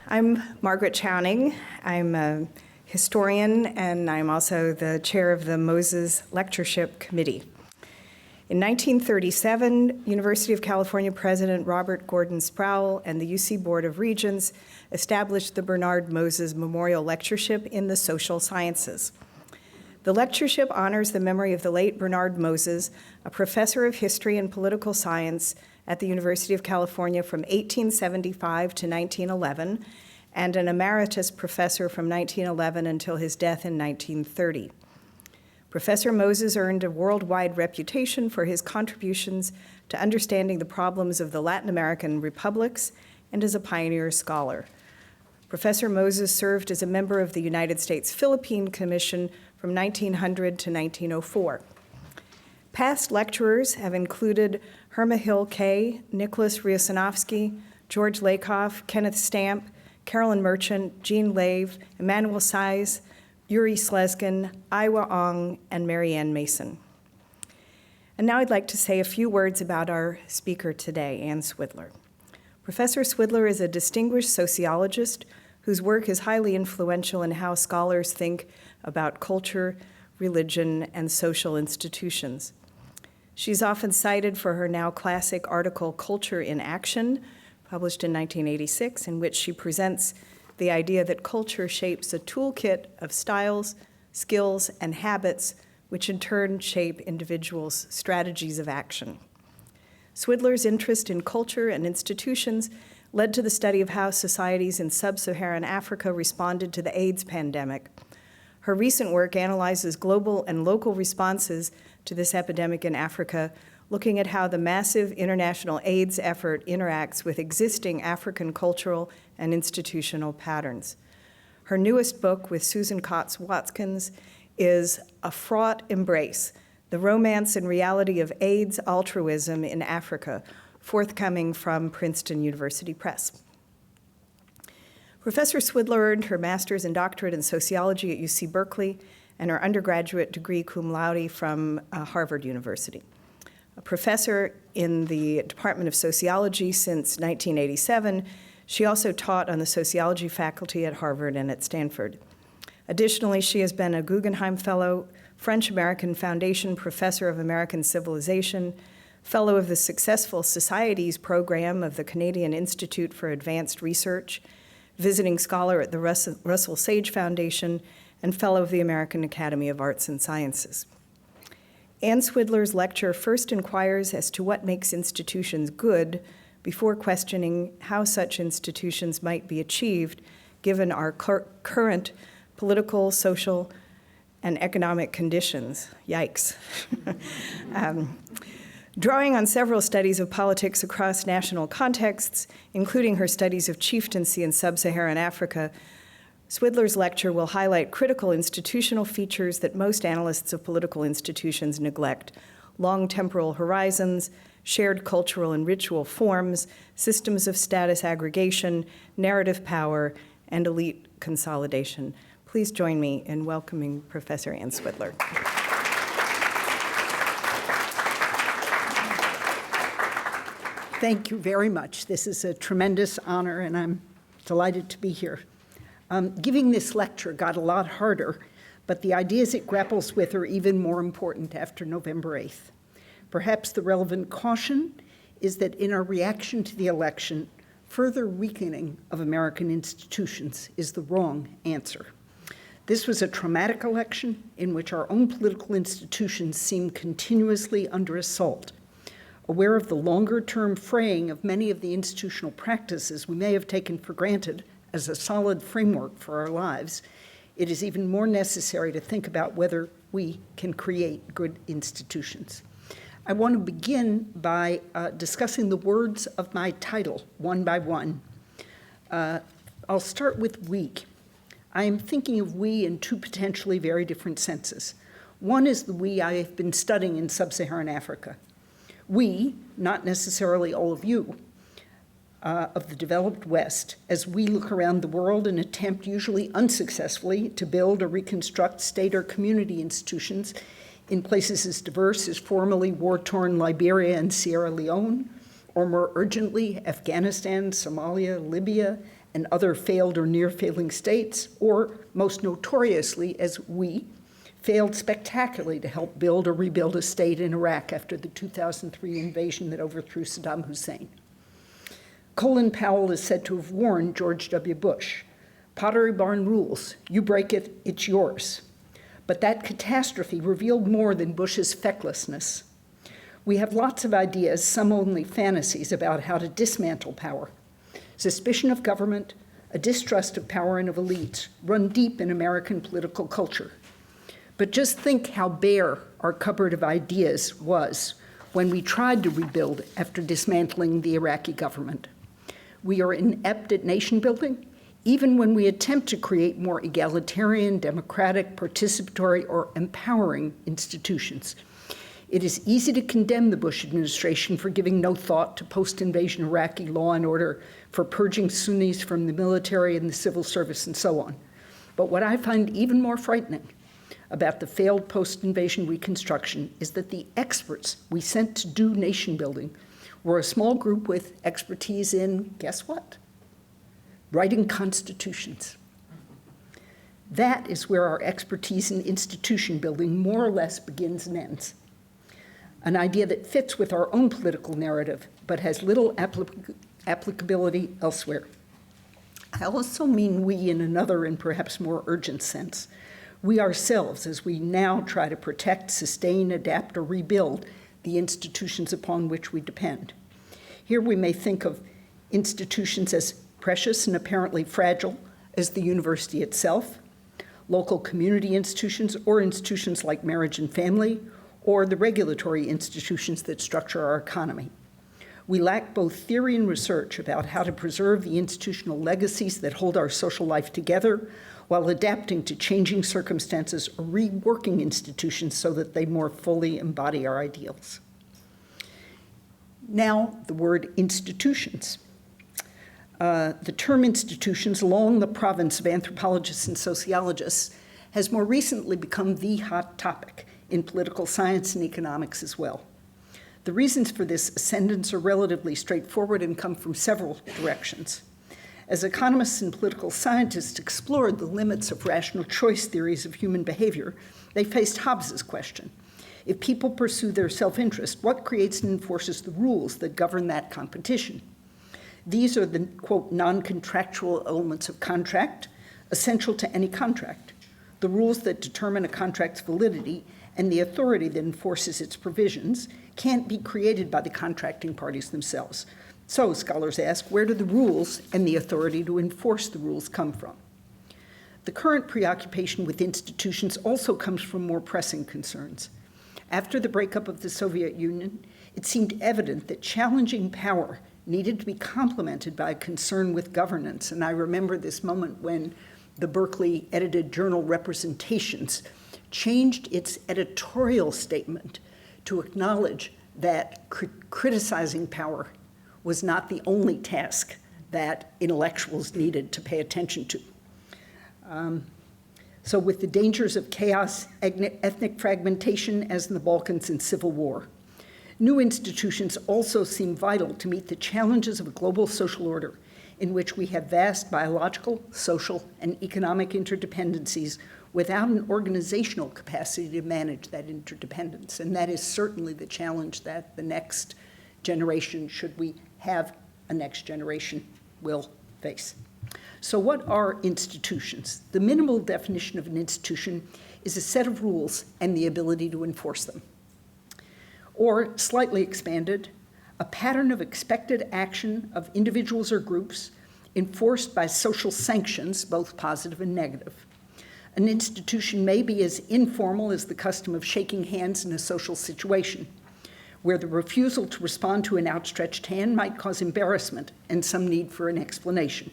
I'm Margaret Chowning. I'm a historian, and I'm also the chair of the Moses Lectureship Committee. In 1937, University of California President Robert Gordon Sproul and the UC Board of Regents established the Bernard Moses Memorial Lectureship in the social sciences. The lectureship honors the memory of the late Bernard Moses, a professor of history and political science at the University of California from 1875 to 1911, and an emeritus professor from 1911 until his death in 1930. Professor Moses earned a worldwide reputation for his contributions to understanding the problems of the Latin American republics and as a pioneer scholar. Professor Moses served as a member of the United States Philippine Commission from 1900 to 1904. Past lecturers have included Herma Hill Kay, Nicholas Ryasanovsky, George Lakoff, Kenneth Stamp, Carolyn Merchant, Jean Lave, Emmanuel Size, Yuri Slezgin, Aiwa Ong, and Marianne Mason. And now I'd like to say a few words about our speaker today, Ann Swidler. Professor Swidler is a distinguished sociologist whose work is highly influential in how scholars think about culture, religion, and social institutions. She's often cited for her now classic article, Culture in Action, published in 1986, in which she presents the idea that culture shapes a toolkit of styles, skills, and habits, which in turn shape individuals' strategies of action. Swidler's interest in culture and institutions led to the study of how societies in sub-Saharan Africa responded to the AIDS pandemic. Her recent work analyzes global and local responses to this epidemic in Africa, looking at how the massive international AIDS effort interacts with existing African cultural and institutional patterns. Her newest book with Susan Cox Watkins is A Fraught Embrace, The Romance and Reality of AIDS Altruism in Africa, forthcoming from Princeton University Press. Professor Swidler earned her master's and doctorate in sociology at UC Berkeley and her undergraduate degree cum laude from Harvard University. A professor in the Department of Sociology since 1987, she also taught on the sociology faculty at Harvard and at Stanford. Additionally, she has been a Guggenheim Fellow, French-American Foundation Professor of American Civilization, Fellow of the Successful Societies Program of the Canadian Institute for Advanced Research, Visiting Scholar at the Russell Sage Foundation, and Fellow of the American Academy of Arts and Sciences. Ann Swidler's lecture first inquires as to what makes institutions good before questioning how such institutions might be achieved given our current political, social, and economic conditions. Yikes. Drawing on several studies of politics across national contexts, including her studies of chieftaincy in sub-Saharan Africa, Swidler's lecture will highlight critical institutional features that most analysts of political institutions neglect: long temporal horizons, shared cultural and ritual forms, systems of status aggregation, narrative power, and elite consolidation. Please join me in welcoming Professor Ann Swidler. Thank you very much. This is a tremendous honor, and I'm delighted to be here. Giving this lecture got a lot harder, but the ideas it grapples with are even more important after November 8th. Perhaps the relevant caution is that in our reaction to the election, further weakening of American institutions is the wrong answer. This was a traumatic election in which our own political institutions seem continuously under assault. Aware of the longer-term fraying of many of the institutional practices we may have taken for granted as a solid framework for our lives, it is even more necessary to think about whether we can create good institutions. I want to begin by discussing the words of my title, one by one. I'll start with we. I am thinking of we in two potentially very different senses. One is the we I have been studying in sub-Saharan Africa. We, not necessarily all of you, of the developed West, as we look around the world and attempt, usually unsuccessfully, to build or reconstruct state or community institutions in places as diverse as formerly war-torn Liberia and Sierra Leone, or more urgently, Afghanistan, Somalia, Libya, and other failed or near-failing states, or most notoriously as we, failed spectacularly to help build or rebuild a state in Iraq after the 2003 invasion that overthrew Saddam Hussein. Colin Powell is said to have warned George W. Bush, "Pottery Barn rules, you break it, it's yours." But that catastrophe revealed more than Bush's fecklessness. We have lots of ideas, some only fantasies, about how to dismantle power. Suspicion of government, a distrust of power and of elites run deep in American political culture. But just think how bare our cupboard of ideas was when we tried to rebuild after dismantling the Iraqi government. We are inept at nation building, even when we attempt to create more egalitarian, democratic, participatory, or empowering institutions. It is easy to condemn the Bush administration for giving no thought to post-invasion Iraqi law and order, for purging Sunnis from the military and the civil service, and so on. But what I find even more frightening about the failed post-invasion reconstruction is that the experts we sent to do nation building were a small group with expertise in, guess what? Writing constitutions. That is where our expertise in institution building more or less begins and ends. An idea that fits with our own political narrative, but has little applicability elsewhere. I also mean we in another and perhaps more urgent sense. We ourselves, as we now try to protect, sustain, adapt, or rebuild the institutions upon which we depend. Here we may think of institutions as precious and apparently fragile as the university itself, local community institutions, or institutions like marriage and family, or the regulatory institutions that structure our economy. We lack both theory and research about how to preserve the institutional legacies that hold our social life together while adapting to changing circumstances or reworking institutions so that they more fully embody our ideals. Now, the word institutions. The term institutions, long the province of anthropologists and sociologists, has more recently become the hot topic in political science and economics as well. The reasons for this ascendance are relatively straightforward and come from several directions. As economists and political scientists explored the limits of rational choice theories of human behavior, they faced Hobbes's question. If people pursue their self-interest, what creates and enforces the rules that govern that competition? These are the, quote, non-contractual elements of contract, essential to any contract, the rules that determine a contract's validity and the authority that enforces its provisions can't be created by the contracting parties themselves. So, scholars ask, where do the rules and the authority to enforce the rules come from? The current preoccupation with institutions also comes from more pressing concerns. After the breakup of the Soviet Union, it seemed evident that challenging power needed to be complemented by a concern with governance. And I remember this moment when the Berkeley edited journal Representations changed its editorial statement to acknowledge that criticizing power was not the only task that intellectuals needed to pay attention to. So with the dangers of chaos, ethnic fragmentation, as in the Balkans and civil war, new institutions also seem vital to meet the challenges of a global social order in which we have vast biological, social, and economic interdependencies without an organizational capacity to manage that interdependence. And that is certainly the challenge that the next generation, should we have a next generation, will face. So what are institutions? The minimal definition of an institution is a set of rules and the ability to enforce them. Or, slightly expanded, a pattern of expected action of individuals or groups enforced by social sanctions, both positive and negative. An institution may be as informal as the custom of shaking hands in a social situation, where the refusal to respond to an outstretched hand might cause embarrassment and some need for an explanation.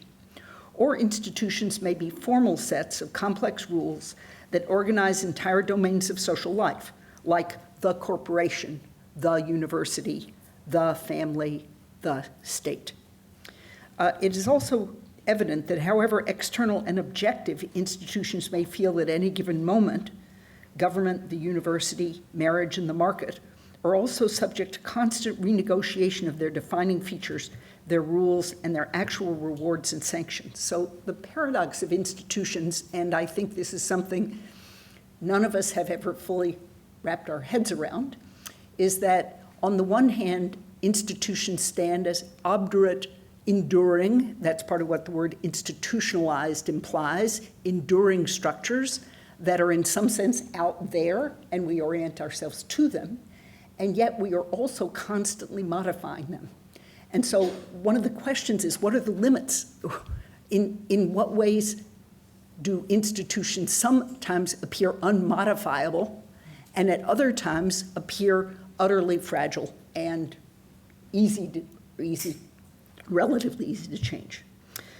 Or institutions may be formal sets of complex rules that organize entire domains of social life, like the corporation, the university, the family, the state. It is also evident that however external and objective institutions may feel at any given moment, government, the university, marriage, and the market, are also subject to constant renegotiation of their defining features, their rules, and their actual rewards and sanctions. So the paradox of institutions, and I think this is something none of us have ever fully wrapped our heads around, is that on the one hand, institutions stand as obdurate, enduring, that's part of what the word institutionalized implies, enduring structures that are in some sense out there, and we orient ourselves to them, and yet we are also constantly modifying them. And so one of the questions is, what are the limits? In what ways do institutions sometimes appear unmodifiable and at other times appear utterly fragile and relatively easy to change?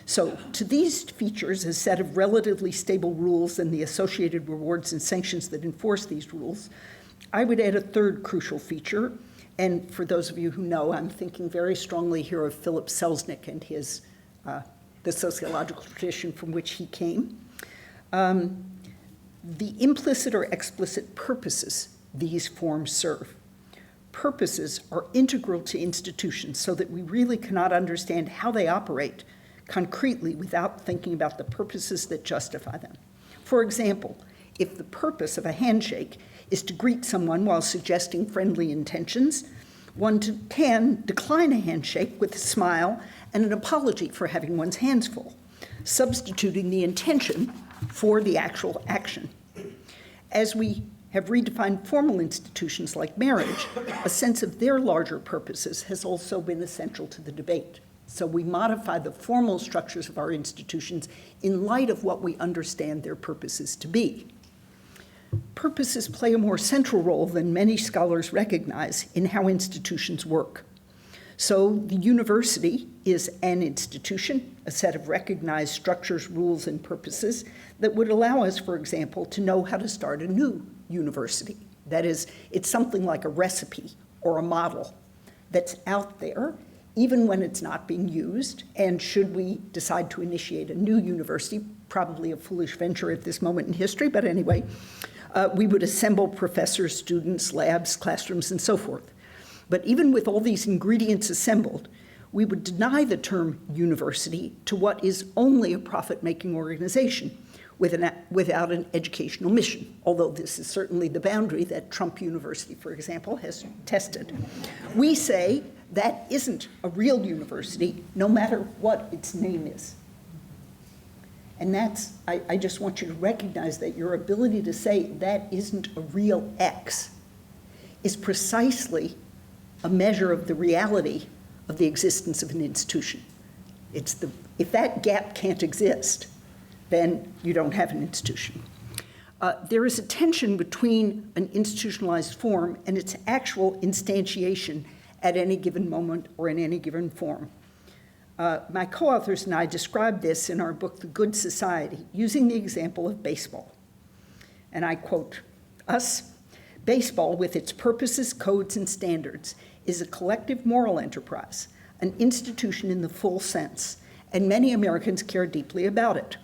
So to these features, a set of relatively stable rules and the associated rewards and sanctions that enforce these rules, I would add a third crucial feature. And for those of you who know, I'm thinking very strongly here of Philip Selznick and his, the sociological tradition from which he came. The implicit or explicit purposes these forms serve. Purposes are integral to institutions so that we really cannot understand how they operate concretely without thinking about the purposes that justify them. For example, if the purpose of a handshake is to greet someone while suggesting friendly intentions, one can decline a handshake with a smile and an apology for having one's hands full, substituting the intention for the actual action. As we have redefined formal institutions like marriage, a sense of their larger purposes has also been essential to the debate. So we modify the formal structures of our institutions in light of what we understand their purposes to be. Purposes play a more central role than many scholars recognize in how institutions work. So the university is an institution, a set of recognized structures, rules, and purposes that would allow us, for example, to know how to start a new university. That is, it's something like a recipe or a model that's out there, even when it's not being used. And should we decide to initiate a new university, probably a foolish venture at this moment in history, but anyway, we would assemble professors, students, labs, classrooms, and so forth. But even with all these ingredients assembled, we would deny the term university to what is only a profit-making organization without an educational mission, although this is certainly the boundary that Trump University, for example, has tested. We say that isn't a real university, no matter what its name is. And that's, I just want you to recognize that your ability to say that isn't a real X is precisely a measure of the reality of the existence of an institution. If that gap can't exist, then you don't have an institution. There is a tension between an institutionalized form and its actual instantiation at any given moment or in any given form. My co-authors and I described this in our book, The Good Society, using the example of baseball. And I quote us, "Baseball, with its purposes, codes, and standards, is a collective moral enterprise, an institution in the full sense, and many Americans care deeply about it.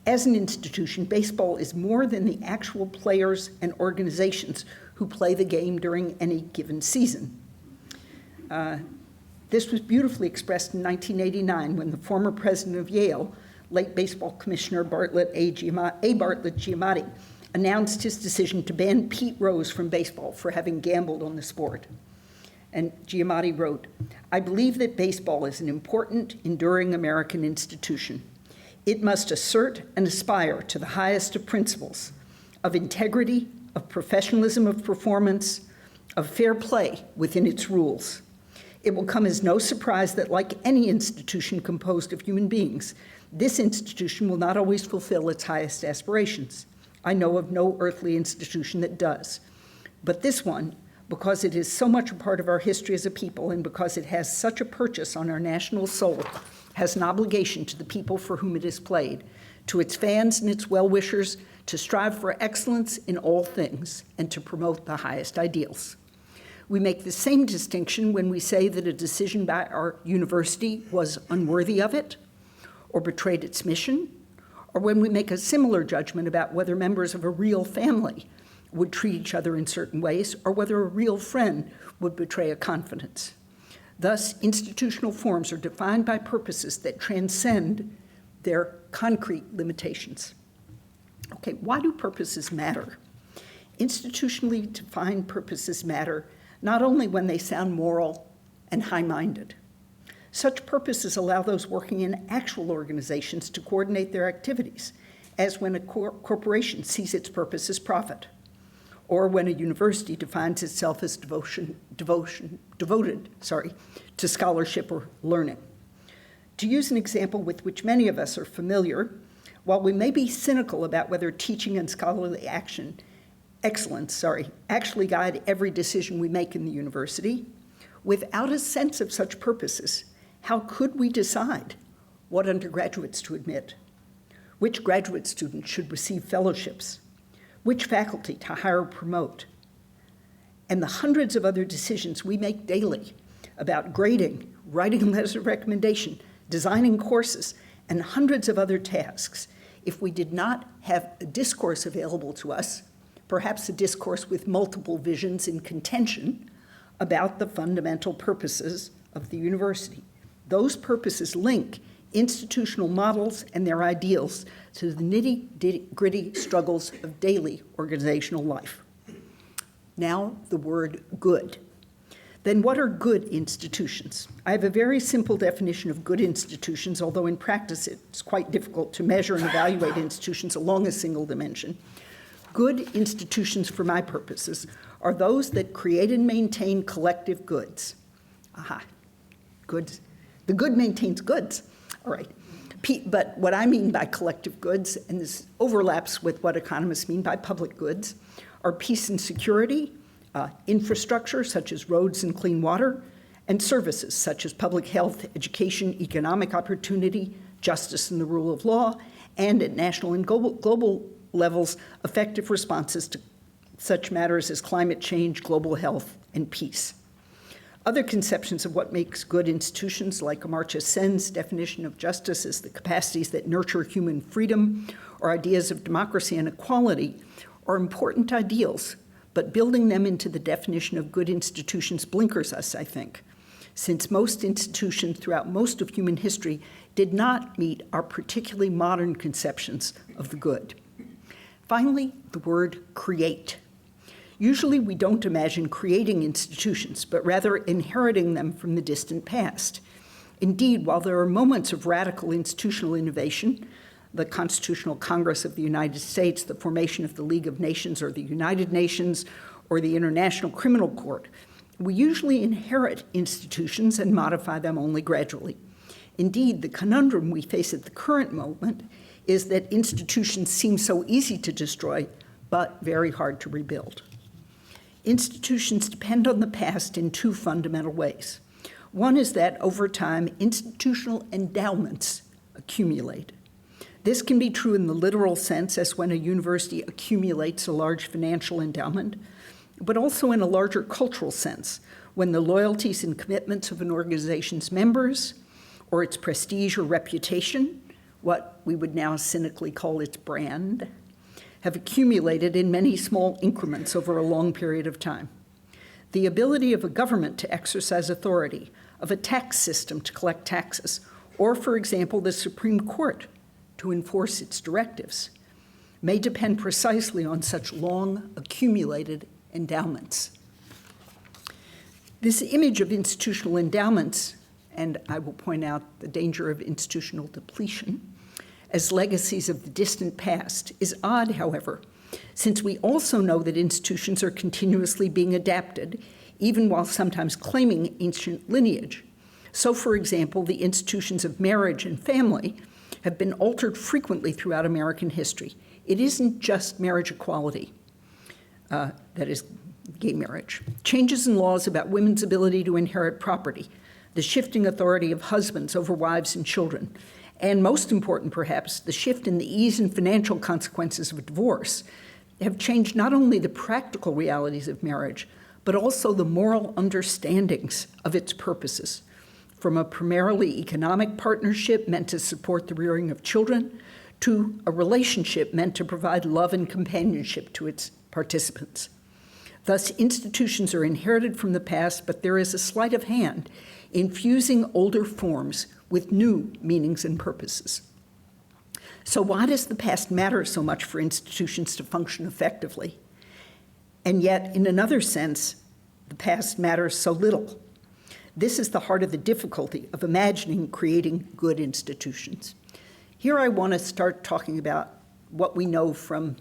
As an institution, baseball is more than the actual players and organizations who play the game during any given season." This was beautifully expressed in 1989 when the former president of Yale, late baseball commissioner Bartlett A. Giamatti, announced his decision to ban Pete Rose from baseball for having gambled on the sport. And Giamatti wrote, "I believe that baseball is an important, enduring American institution. It must assert and aspire to the highest of principles, of integrity, of professionalism of performance, of fair play within its rules. It will come as no surprise that, like any institution composed of human beings, this institution will not always fulfill its highest aspirations. I know of no earthly institution that does. But this one, because it is so much a part of our history as a people and because it has such a purchase on our national soul, has an obligation to the people for whom it is played, to its fans and its well-wishers, to strive for excellence in all things and to promote the highest ideals. We make the same distinction when we say that a decision by our university was unworthy of it or betrayed its mission, or when we make a similar judgment about whether members of a real family would treat each other in certain ways, or whether a real friend would betray a confidence. Thus, institutional forms are defined by purposes that transcend their concrete limitations. Okay, why do purposes matter? Institutionally defined purposes matter not only when they sound moral and high-minded. Such purposes allow those working in actual organizations to coordinate their activities, as when a corporation sees its purpose as profit, or when a university defines itself as devoted to scholarship or learning. To use an example with which many of us are familiar, while we may be cynical about whether teaching and scholarly excellence actually guide every decision we make in the university, without a sense of such purposes, how could we decide what undergraduates to admit, which graduate students should receive fellowships, which faculty to hire or promote, and the hundreds of other decisions we make daily about grading, writing letters of recommendation, designing courses, and hundreds of other tasks if we did not have a discourse available to us, perhaps a discourse with multiple visions in contention about the fundamental purposes of the university. Those purposes link institutional models and their ideals to the nitty-gritty struggles of daily organizational life. Now, the word good. Then what are good institutions? I have a very simple definition of good institutions, although in practice it's quite difficult to measure and evaluate institutions along a single dimension. Good institutions, for my purposes, are those that create and maintain collective goods. Goods. The good maintains goods. All right. But what I mean by collective goods, and this overlaps with what economists mean by public goods, are peace and security, infrastructure such as roads and clean water, and services such as public health, education, economic opportunity, justice and the rule of law, and at national and global levels, effective responses to such matters as climate change, global health, and peace. Other conceptions of what makes good institutions, like Amartya Sen's definition of justice as the capacities that nurture human freedom, or ideas of democracy and equality, are important ideals, but building them into the definition of good institutions blinkers us, I think, since most institutions throughout most of human history did not meet our particularly modern conceptions of the good. Finally, the word create. Usually we don't imagine creating institutions, but rather inheriting them from the distant past. Indeed, while there are moments of radical institutional innovation, the Constitutional Congress of the United States, the formation of the League of Nations or the United Nations, or the International Criminal Court, we usually inherit institutions and modify them only gradually. Indeed, the conundrum we face at the current moment is that institutions seem so easy to destroy, but very hard to rebuild. Institutions depend on the past in two fundamental ways. One is that over time, institutional endowments accumulate. This can be true in the literal sense, as when a university accumulates a large financial endowment, but also in a larger cultural sense, when the loyalties and commitments of an organization's members, or its prestige or reputation, what we would now cynically call its brand, have accumulated in many small increments over a long period of time. The ability of a government to exercise authority, of a tax system to collect taxes, or, for example, the Supreme Court to enforce its directives, may depend precisely on such long accumulated endowments. This image of institutional endowments, and I will point out the danger of institutional depletion, as legacies of the distant past is odd, however, since we also know that institutions are continuously being adapted, even while sometimes claiming ancient lineage. So, for example, the institutions of marriage and family have been altered frequently throughout American history. It isn't just marriage equality, that is, gay marriage. Changes in laws about women's ability to inherit property, the shifting authority of husbands over wives and children, and most important, perhaps, the shift in the ease and financial consequences of divorce have changed not only the practical realities of marriage, but also the moral understandings of its purposes, from a primarily economic partnership meant to support the rearing of children to a relationship meant to provide love and companionship to its participants. Thus, institutions are inherited from the past, but there is a sleight of hand in fusing older forms with new meanings and purposes. So why does the past matter so much for institutions to function effectively? And yet, in another sense, the past matters so little. This is the heart of the difficulty of imagining creating good institutions. Here I want to start talking about what we know from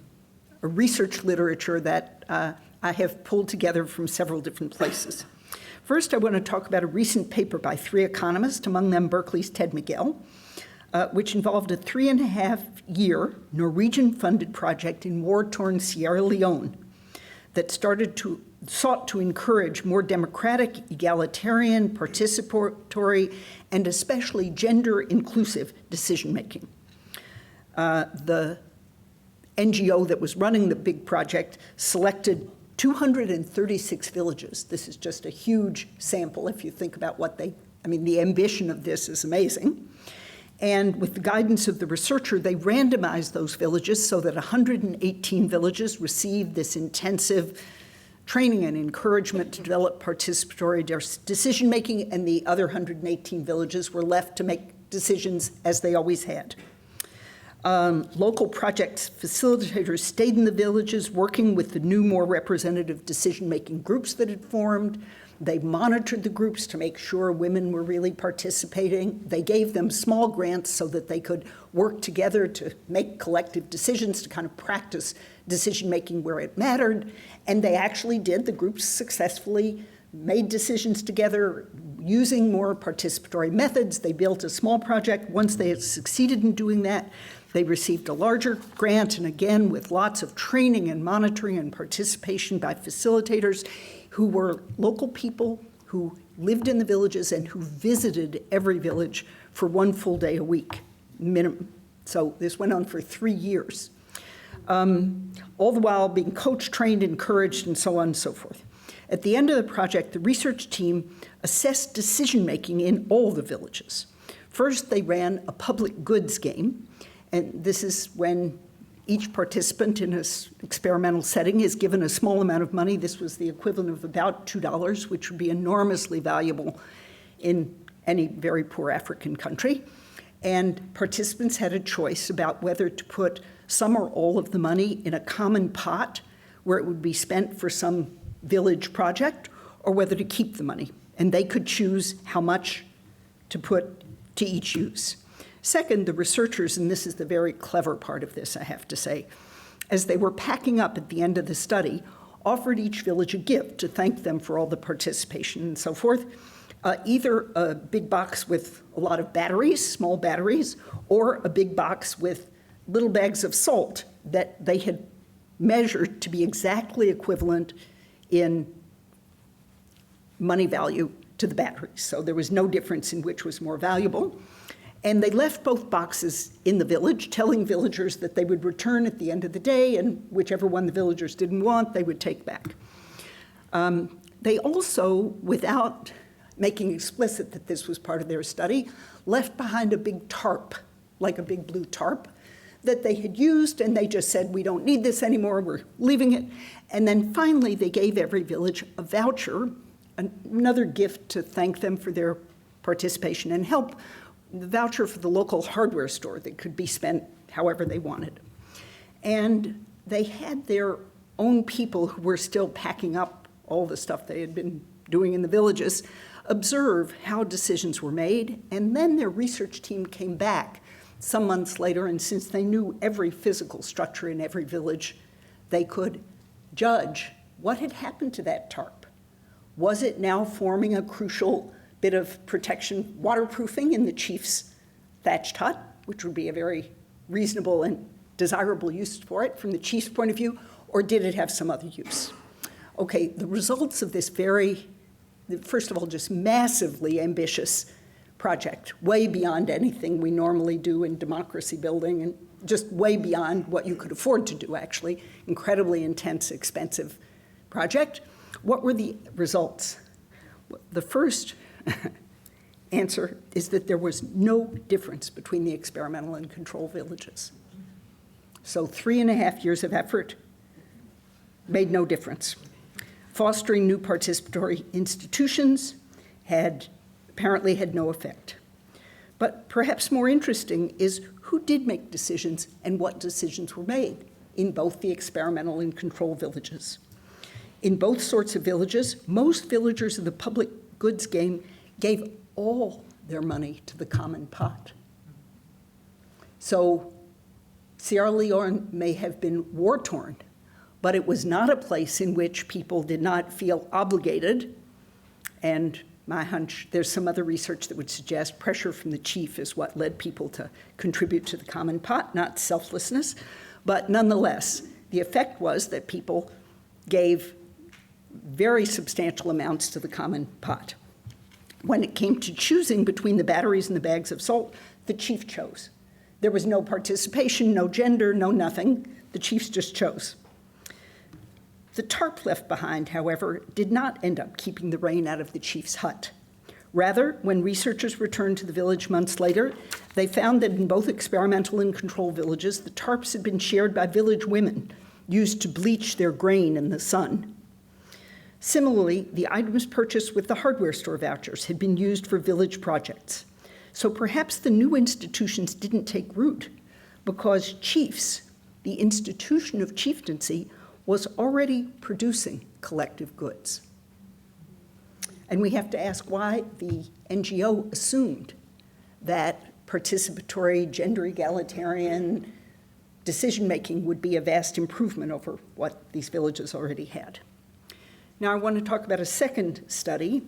a research literature that I have pulled together from several different places. First, I want to talk about a recent paper by 3 economists, among them Berkeley's Ted Miguel, which involved a 3.5-year Norwegian-funded project in war-torn Sierra Leone that sought to encourage more democratic, egalitarian, participatory, and especially gender-inclusive decision-making. The NGO that was running the big project selected 236 villages. This is just a huge sample if you think about the ambition of this is amazing. And with the guidance of the researcher, they randomized those villages so that 118 villages received this intensive training and encouragement to develop participatory decision-making, and the other 118 villages were left to make decisions as they always had. Local project facilitators stayed in the villages, working with the new, more representative decision-making groups that had formed. They monitored the groups to make sure women were really participating. They gave them small grants so that they could work together to make collective decisions, to kind of practice decision-making where it mattered. And they actually did. The groups successfully made decisions together using more participatory methods. They built a small project. Once they had succeeded in doing that, they received a larger grant, and again, with lots of training and monitoring and participation by facilitators who were local people who lived in the villages and who visited every village for 1 full day a week, minimum. So this went on for 3 years, all the while being coached, trained, encouraged, and so on and so forth. At the end of the project, the research team assessed decision-making in all the villages. First, they ran a public goods game, and this is when each participant in an experimental setting is given a small amount of money. This was the equivalent of about $2, which would be enormously valuable in any very poor African country. And participants had a choice about whether to put some or all of the money in a common pot where it would be spent for some village project, or whether to keep the money. And they could choose how much to put to each use. Second, the researchers, and this is the very clever part of this, I have to say, as they were packing up at the end of the study, offered each village a gift to thank them for all the participation and so forth, either a big box with a lot of batteries, small batteries, or a big box with little bags of salt that they had measured to be exactly equivalent in money value to the batteries. So there was no difference in which was more valuable. And they left both boxes in the village, telling villagers that they would return at the end of the day, and whichever one the villagers didn't want, they would take back. They also, without making explicit that this was part of their study, left behind a big tarp, like a big blue tarp, that they had used, and they just said, we don't need this anymore, we're leaving it. And then finally, they gave every village a voucher, another gift to thank them for their participation and help, the voucher for the local hardware store that could be spent however they wanted. And they had their own people who were still packing up all the stuff they had been doing in the villages observe how decisions were made, and then their research team came back some months later, and since they knew every physical structure in every village, they could judge what had happened to that tarp. Was it now forming a crucial bit of protection, waterproofing in the chief's thatched hut, which would be a very reasonable and desirable use for it from the chief's point of view, or did it have some other use? Okay, the results of this first of all, just massively ambitious project, way beyond anything we normally do in democracy building, and just way beyond what you could afford to do, actually. Incredibly intense, expensive project. What were the results? The first answer is that there was no difference between the experimental and control villages. So 3.5 years of effort, made no difference. Fostering new participatory institutions apparently had no effect. But perhaps more interesting is who did make decisions and what decisions were made in both the experimental and control villages. In both sorts of villages, most villagers of the public goods game gave all their money to the common pot. So Sierra Leone may have been war-torn, but it was not a place in which people did not feel obligated. And my hunch, there's some other research that would suggest pressure from the chief is what led people to contribute to the common pot, not selflessness. But nonetheless, the effect was that people gave very substantial amounts to the common pot. When it came to choosing between the batteries and the bags of salt, the chief chose. There was no participation, no gender, no nothing. The chiefs just chose. The tarp left behind, however, did not end up keeping the rain out of the chief's hut. Rather, when researchers returned to the village months later, they found that in both experimental and control villages, the tarps had been shared by village women, used to bleach their grain in the sun. Similarly, the items purchased with the hardware store vouchers had been used for village projects. So perhaps the new institutions didn't take root because chiefs, the institution of chieftaincy, was already producing collective goods. And we have to ask why the NGO assumed that participatory, gender egalitarian decision-making would be a vast improvement over what these villages already had. Now I want to talk about a second study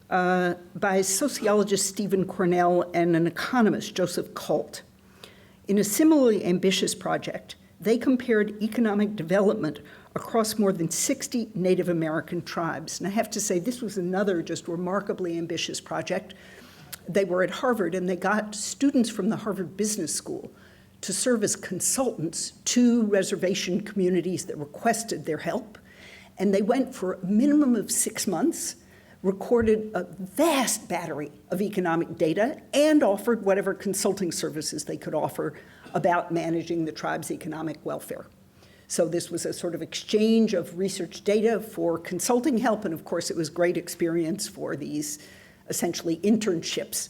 by sociologist Stephen Cornell and an economist, Joseph Colt. In a similarly ambitious project, they compared economic development across more than 60 Native American tribes. And I have to say, this was another just remarkably ambitious project. They were at Harvard, and they got students from the Harvard Business School to serve as consultants to reservation communities that requested their help. And they went for a minimum of 6 months, recorded a vast battery of economic data, and offered whatever consulting services they could offer about managing the tribe's economic welfare. So this was a sort of exchange of research data for consulting help, and of course it was great experience for these essentially internships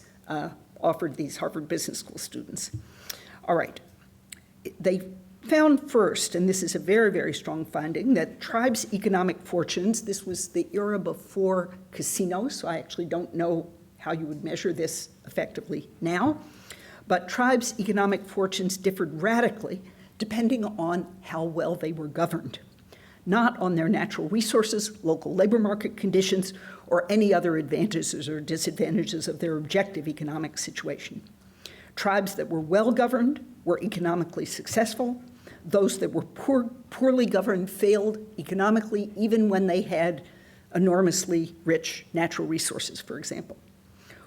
offered these Harvard Business School students. All right, they found first, and this is a very, very strong finding, that tribes' economic fortunes, this was the era before casinos, so I actually don't know how you would measure this effectively now, but tribes' economic fortunes differed radically depending on how well they were governed, not on their natural resources, local labor market conditions, or any other advantages or disadvantages of their objective economic situation. Tribes that were well governed were economically successful. Those that were poorly governed failed economically, even when they had enormously rich natural resources, for example.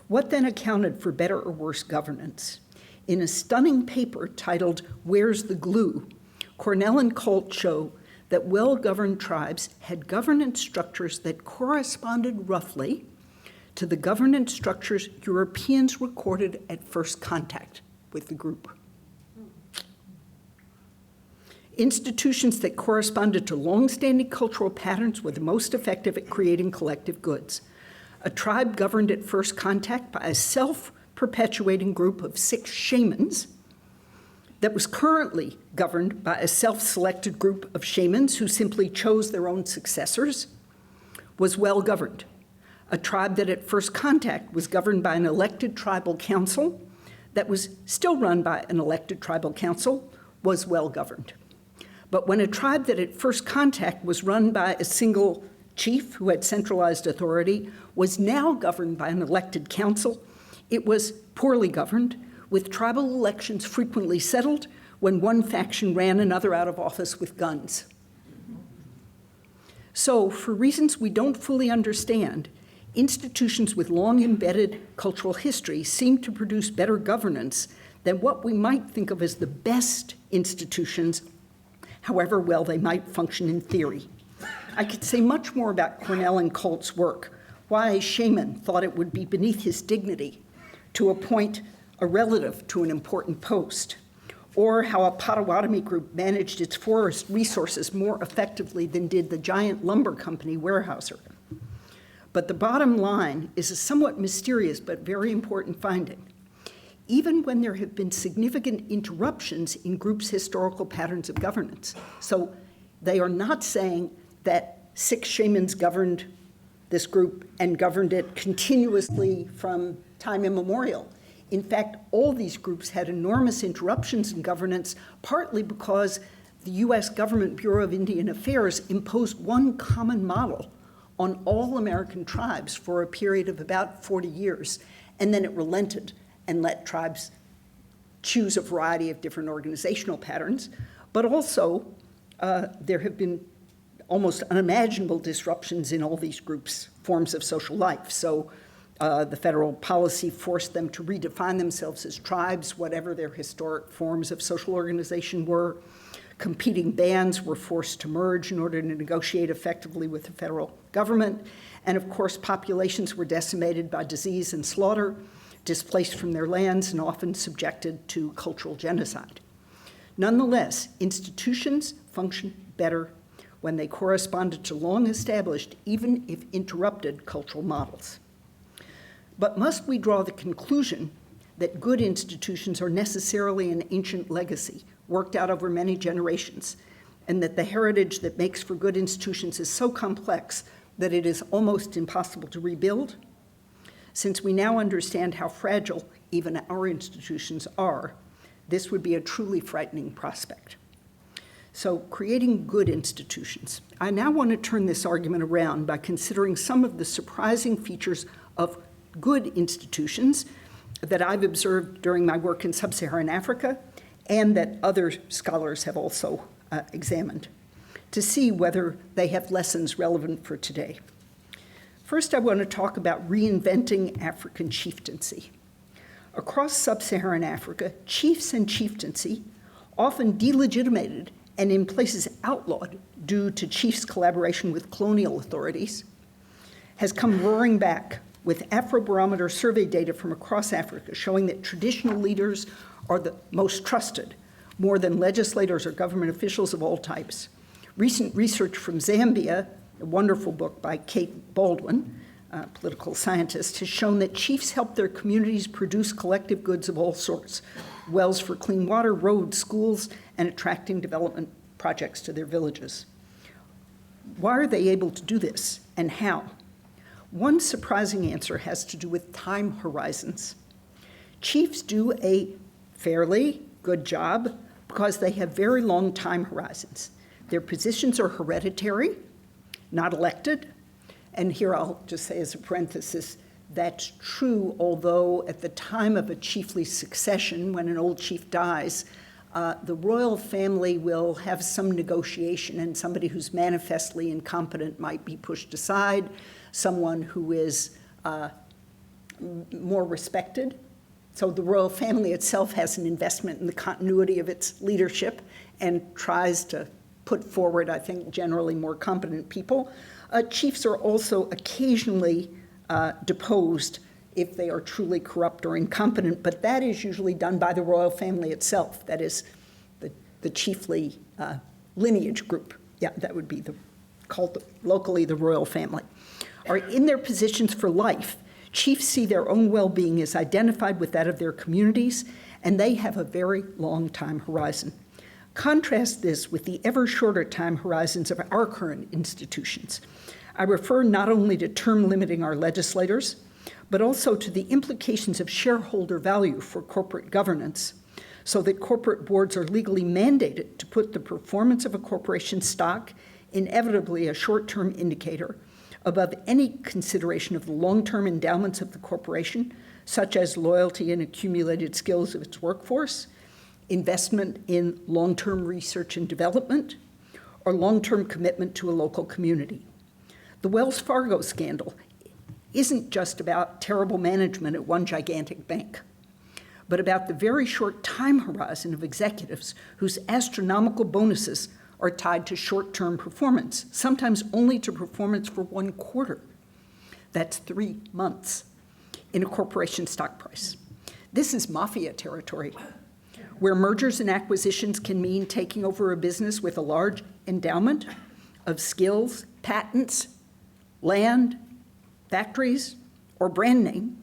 What then accounted for better or worse governance? In a stunning paper titled "Where's the Glue?", Cornell and Colt show that well-governed tribes had governance structures that corresponded roughly to the governance structures Europeans recorded at first contact with the group. Institutions that corresponded to long-standing cultural patterns were the most effective at creating collective goods. A tribe governed at first contact by a self-perpetuating group of 6 shamans that was currently governed by a self-selected group of shamans who simply chose their own successors was well governed. A tribe that at first contact was governed by an elected tribal council that was still run by an elected tribal council was well governed. But when a tribe that at first contact was run by a single chief who had centralized authority was now governed by an elected council, it was poorly governed, with tribal elections frequently settled when one faction ran another out of office with guns. So, for reasons we don't fully understand, institutions with long embedded cultural history seem to produce better governance than what we might think of as the best institutions, however well they might function in theory. I could say much more about Cornell and Colt's work, why a shaman thought it would be beneath his dignity to appoint a relative to an important post, or how a Potawatomi group managed its forest resources more effectively than did the giant lumber company Weyerhaeuser. But the bottom line is a somewhat mysterious but very important finding. Even when there have been significant interruptions in groups' historical patterns of governance, so they are not saying that 6 shamans governed this group and governed it continuously from time immemorial. In fact, all these groups had enormous interruptions in governance, partly because the US Government Bureau of Indian Affairs imposed one common model on all American tribes for a period of about 40 years, and then it relented and let tribes choose a variety of different organizational patterns. But also, there have been almost unimaginable disruptions in all these groups' forms of social life. So the federal policy forced them to redefine themselves as tribes, whatever their historic forms of social organization were. Competing bands were forced to merge in order to negotiate effectively with the federal government. And of course, populations were decimated by disease and slaughter, displaced from their lands, and often subjected to cultural genocide. Nonetheless, institutions function better when they corresponded to long-established, even if interrupted, cultural models. But must we draw the conclusion that good institutions are necessarily an ancient legacy, worked out over many generations, and that the heritage that makes for good institutions is so complex that it is almost impossible to rebuild? Since we now understand how fragile even our institutions are, this would be a truly frightening prospect. So, creating good institutions. I now want to turn this argument around by considering some of the surprising features of good institutions that I've observed during my work in sub-Saharan Africa and that other scholars have also examined, to see whether they have lessons relevant for today. First, I want to talk about reinventing African chieftaincy. Across sub-Saharan Africa, chiefs and chieftaincy, often delegitimated and in places outlawed due to chiefs' collaboration with colonial authorities, has come roaring back with Afrobarometer survey data from across Africa showing that traditional leaders are the most trusted, more than legislators or government officials of all types. Recent research from Zambia, a wonderful book by Kate Baldwin, a political scientist, has shown that chiefs help their communities produce collective goods of all sorts, wells for clean water, roads, schools, and attracting development projects to their villages. Why are they able to do this, and how? One surprising answer has to do with time horizons. Chiefs do a fairly good job because they have very long time horizons. Their positions are hereditary, not elected. And here I'll just say as a parenthesis, that's true, although at the time of a chiefly succession, when an old chief dies, the royal family will have some negotiation, and somebody who's manifestly incompetent might be pushed aside, someone who is more respected. So the royal family itself has an investment in the continuity of its leadership and tries to put forward, I think, generally more competent people. Chiefs are also occasionally deposed if they are truly corrupt or incompetent, but that is usually done by the royal family itself. That is the chiefly lineage group. Yeah, that would be called locally the royal family. Are in their positions for life. Chiefs see their own well-being as identified with that of their communities, and they have a very long time horizon. Contrast this with the ever shorter time horizons of our current institutions. I refer not only to term limiting our legislators, but also to the implications of shareholder value for corporate governance, so that corporate boards are legally mandated to put the performance of a corporation's stock, inevitably a short-term indicator, above any consideration of the long-term endowments of the corporation, such as loyalty and accumulated skills of its workforce, investment in long-term research and development, or long-term commitment to a local community. The Wells Fargo scandal isn't just about terrible management at one gigantic bank, but about the very short time horizon of executives whose astronomical bonuses are tied to short-term performance, sometimes only to performance for 1 quarter. That's 3 months in a corporation stock price. This is mafia territory. where mergers and acquisitions can mean taking over a business with a large endowment of skills, patents, land, factories, or brand name,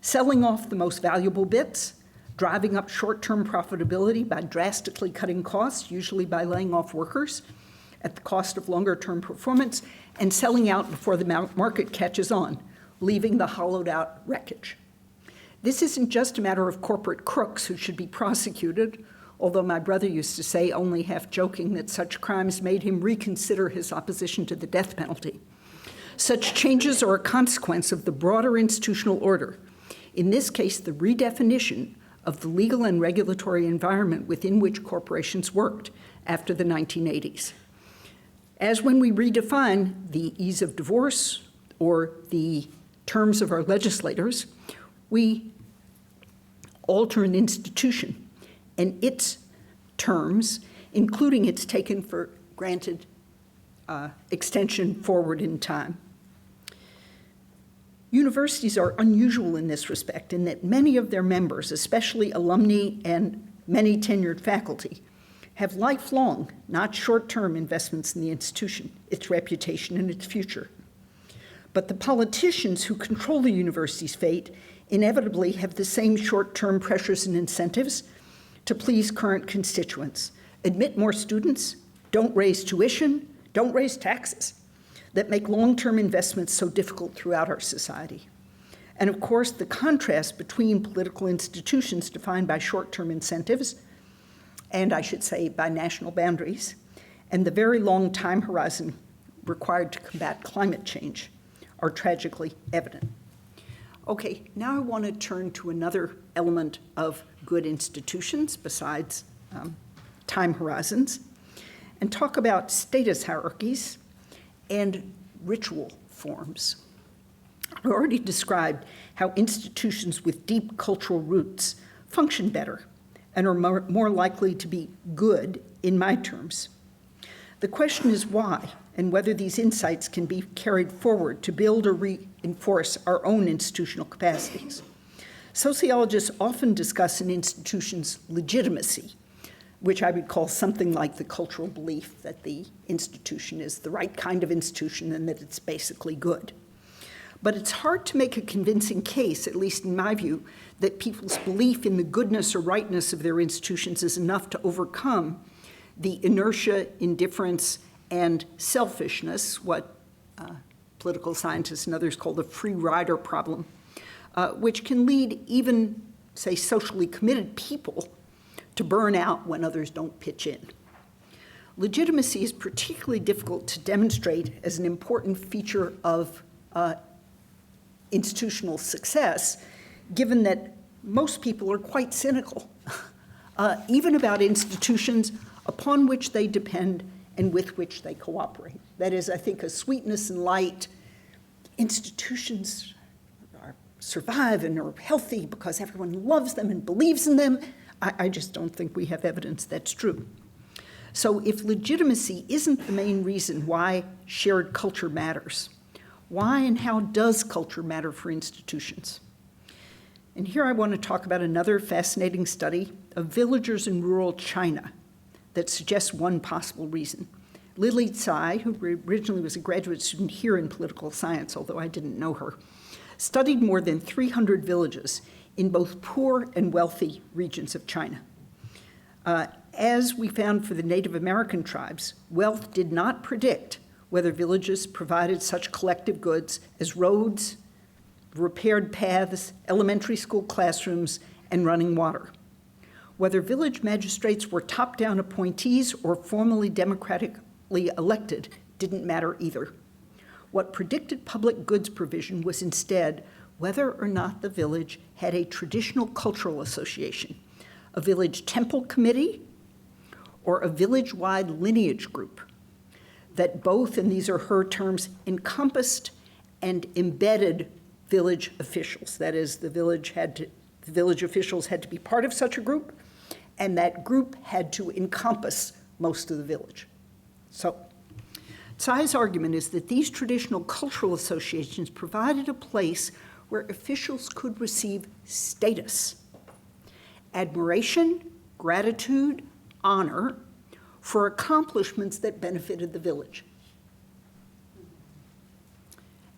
selling off the most valuable bits, driving up short-term profitability by drastically cutting costs, usually by laying off workers at the cost of longer-term performance, and selling out before the market catches on, leaving the hollowed-out wreckage. This isn't just a matter of corporate crooks who should be prosecuted, although my brother used to say, only half joking, that such crimes made him reconsider his opposition to the death penalty. Such changes are a consequence of the broader institutional order, in this case, the redefinition of the legal and regulatory environment within which corporations worked after the 1980s. As when we redefine the ease of divorce or the terms of our legislators, we alter an institution and its terms, including its taken for granted extension forward in time. Universities are unusual in this respect in that many of their members, especially alumni and many tenured faculty, have lifelong, not short-term investments in the institution, its reputation, and its future. But the politicians who control the university's fate inevitably have the same short-term pressures and incentives to please current constituents. Admit more students, don't raise tuition, don't raise taxes, that make long-term investments so difficult throughout our society. And of course, the contrast between political institutions defined by short-term incentives, and I should say by national boundaries, and the very long time horizon required to combat climate change are tragically evident. Okay, now I want to turn to another element of good institutions besides time horizons, and talk about status hierarchies and ritual forms. I already described how institutions with deep cultural roots function better and are more likely to be good in my terms. The question is why, and whether these insights can be carried forward to build or reinforce our own institutional capacities. Sociologists often discuss an institution's legitimacy, which I would call something like the cultural belief that the institution is the right kind of institution and that it's basically good. But it's hard to make a convincing case, at least in my view, that people's belief in the goodness or rightness of their institutions is enough to overcome the inertia, indifference, and selfishness, what political scientists and others call the free rider problem, which can lead even, say, socially committed people to burn out when others don't pitch in. Legitimacy is particularly difficult to demonstrate as an important feature of institutional success, given that most people are quite cynical, even about institutions upon which they depend and with which they cooperate. That is, I think, a sweetness and light. Institutions survive and are healthy because everyone loves them and believes in them. I just don't think we have evidence that's true. So if legitimacy isn't the main reason why shared culture matters, why and how does culture matter for institutions? And here I want to talk about another fascinating study of villagers in rural China that suggests one possible reason. Lily Tsai, who originally was a graduate student here in political science, although I didn't know her, studied more than 300 villages in both poor and wealthy regions of China. As we found for the Native American tribes, wealth did not predict whether villages provided such collective goods as roads, repaired paths, elementary school classrooms, and running water. Whether village magistrates were top-down appointees or formally democratically elected didn't matter either. What predicted public goods provision was instead whether or not the village had a traditional cultural association, a village temple committee, or a village-wide lineage group that both, and these are her terms, encompassed and embedded village officials. That is, the village officials had to be part of such a group, and that group had to encompass most of the village. So Tsai's argument is that these traditional cultural associations provided a place where officials could receive status, admiration, gratitude, honor for accomplishments that benefited the village.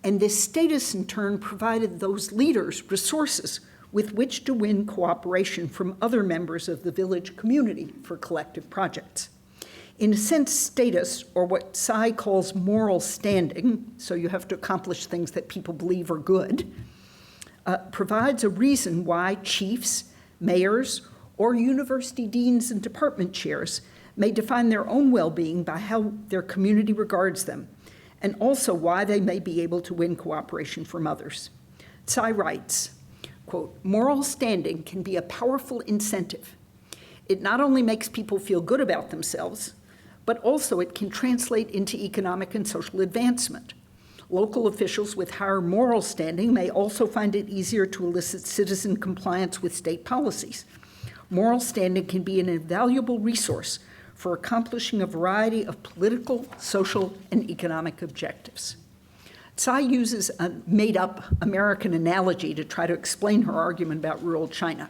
And this status, in turn, provided those leaders resources with which to win cooperation from other members of the village community for collective projects. In a sense, status, or what Tsai calls moral standing, so you have to accomplish things that people believe are good, provides a reason why chiefs, mayors, or university deans and department chairs may define their own well-being by how their community regards them, and also why they may be able to win cooperation from others. Tsai writes, quote, "Moral standing can be a powerful incentive. It not only makes people feel good about themselves, but also it can translate into economic and social advancement. Local officials with higher moral standing may also find it easier to elicit citizen compliance with state policies. Moral standing can be an invaluable resource for accomplishing a variety of political, social, and economic objectives." Tsai uses a made-up American analogy to try to explain her argument about rural China.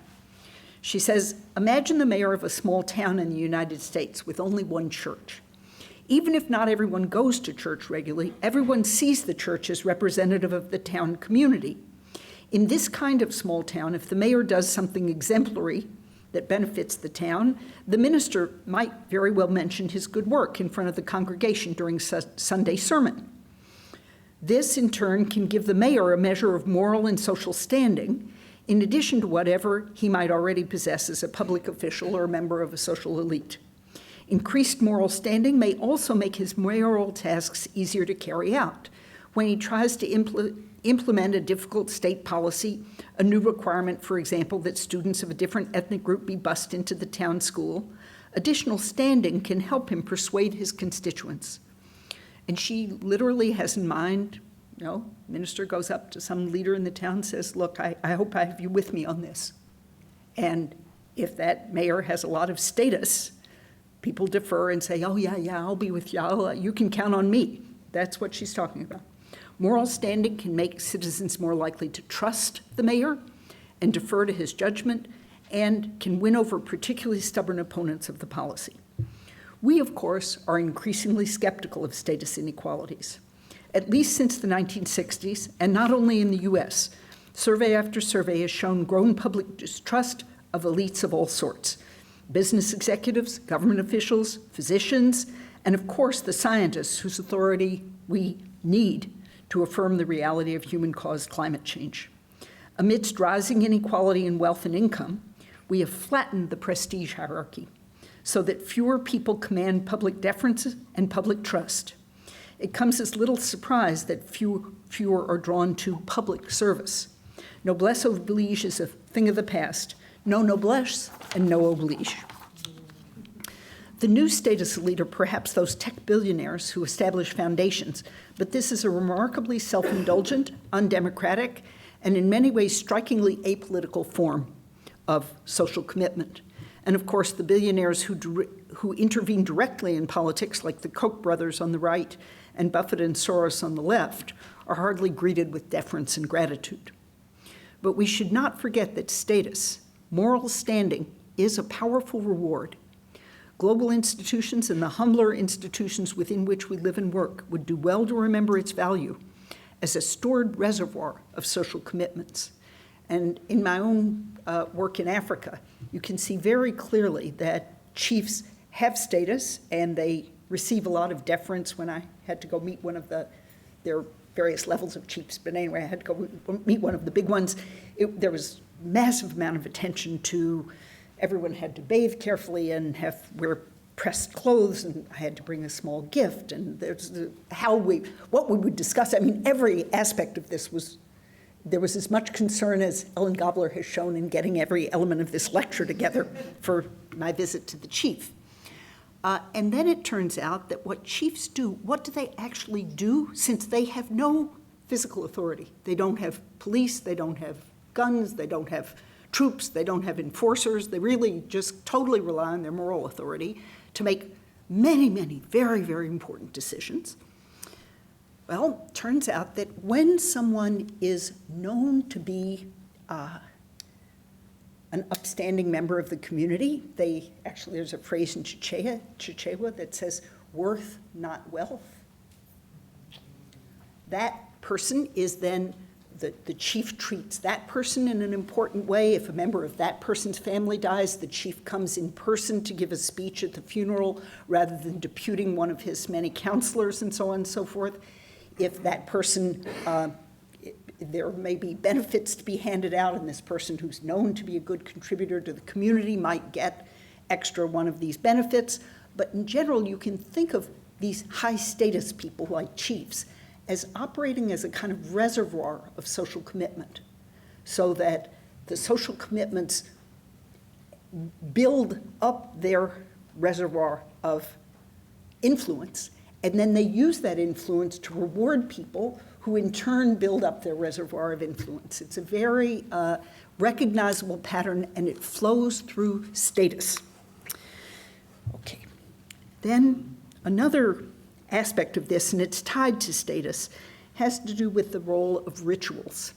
She says, imagine the mayor of a small town in the United States with only one church. Even if not everyone goes to church regularly, everyone sees the church as representative of the town community. In this kind of small town, if the mayor does something exemplary that benefits the town, the minister might very well mention his good work in front of the congregation during Sunday sermon. This, in turn, can give the mayor a measure of moral and social standing, in addition to whatever he might already possess as a public official or a member of a social elite. Increased moral standing may also make his mayoral tasks easier to carry out. When he tries to implement a difficult state policy, a new requirement, for example, that students of a different ethnic group be bused into the town school, additional standing can help him persuade his constituents. And she literally has in mind, minister goes up to some leader in the town and says, look, I hope I have you with me on this. And if that mayor has a lot of status, people defer and say, oh, yeah, I'll be with you. You can count on me. That's what she's talking about. Moral standing can make citizens more likely to trust the mayor and defer to his judgment, and can win over particularly stubborn opponents of the policy. We, of course, are increasingly skeptical of status inequalities. At least since the 1960s, and not only in the US, survey after survey has shown growing public distrust of elites of all sorts: business executives, government officials, physicians, and of course the scientists whose authority we need to affirm the reality of human-caused climate change. Amidst rising inequality in wealth and income, we have flattened the prestige hierarchy so that fewer people command public deference and public trust. It comes as little surprise that fewer are drawn to public service. Noblesse oblige is a thing of the past. No noblesse and no oblige. The new status elite are perhaps those tech billionaires who establish foundations, but this is a remarkably self-indulgent, undemocratic, and in many ways strikingly apolitical form of social commitment. And of course, the billionaires who intervene directly in politics, like the Koch brothers on the right and Buffett and Soros on the left, are hardly greeted with deference and gratitude. But we should not forget that status, moral standing, is a powerful reward. Global institutions and the humbler institutions within which we live and work would do well to remember its value as a stored reservoir of social commitments. And in my own work in Africa, you can see very clearly that chiefs have status and they receive a lot of deference. When I had to go meet one of there are various levels of chiefs, but anyway, I had to go meet one of the big ones. There was a massive amount of attention to, everyone had to bathe carefully and wear pressed clothes, and I had to bring a small gift, and there's what we would discuss. I mean, every aspect of this there was as much concern as Ellen Gobler has shown in getting every element of this lecture together for my visit to the chief. And then it turns out that what chiefs do, what do they actually do, since they have no physical authority? They don't have police, they don't have guns, they don't have troops, they don't have enforcers. They really just totally rely on their moral authority to make many, many very, very important decisions. Well, turns out that when someone is known to be an upstanding member of the community. There's a phrase in Chichewa that says, worth, not wealth. That person is then, the chief treats that person in an important way. If a member of that person's family dies, the chief comes in person to give a speech at the funeral rather than deputing one of his many counselors and so on and so forth. If that person, there may be benefits to be handed out, and this person who's known to be a good contributor to the community might get extra one of these benefits. But in general, you can think of these high status people like chiefs as operating as a kind of reservoir of social commitment, so that the social commitments build up their reservoir of influence, and then they use that influence to reward people who in turn build up their reservoir of influence. It's a very recognizable pattern, and it flows through status. Okay. Then another aspect of this, and it's tied to status, has to do with the role of rituals.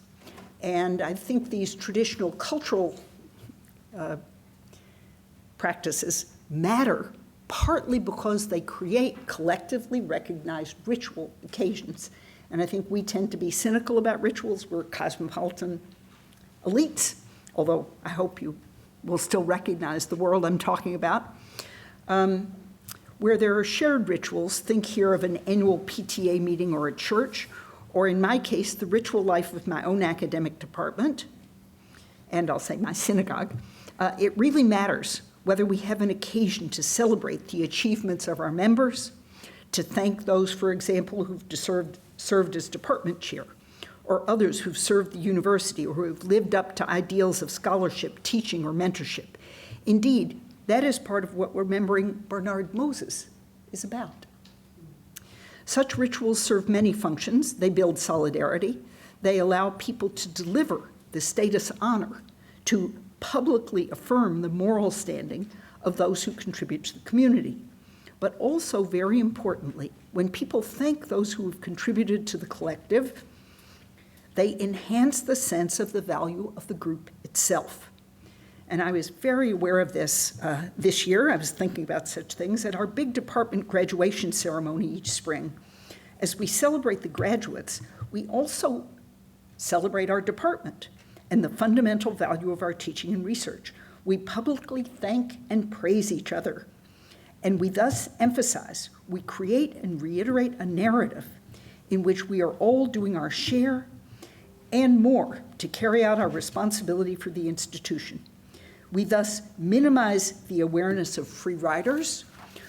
And I think these traditional cultural practices matter partly because they create collectively recognized ritual occasions. And I think we tend to be cynical about rituals. We're cosmopolitan elites, although I hope you will still recognize the world I'm talking about. Where there are shared rituals, think here of an annual PTA meeting or a church, or in my case, the ritual life of my own academic department, and I'll say my synagogue. It really matters whether we have an occasion to celebrate the achievements of our members, to thank those, for example, who've served as department chair, or others who've served the university or who have lived up to ideals of scholarship, teaching, or mentorship. Indeed, that is part of what remembering Bernard Moses is about. Such rituals serve many functions. They build solidarity. They allow people to deliver the status honor, to publicly affirm the moral standing of those who contribute to the community. But also, very importantly, when people thank those who have contributed to the collective, they enhance the sense of the value of the group itself. And I was very aware of this this year. I was thinking about such things at our big department graduation ceremony each spring. As we celebrate the graduates, we also celebrate our department and the fundamental value of our teaching and research. We publicly thank and praise each other. And we thus emphasize, we create and reiterate a narrative in which we are all doing our share and more to carry out our responsibility for the institution. We thus minimize the awareness of free riders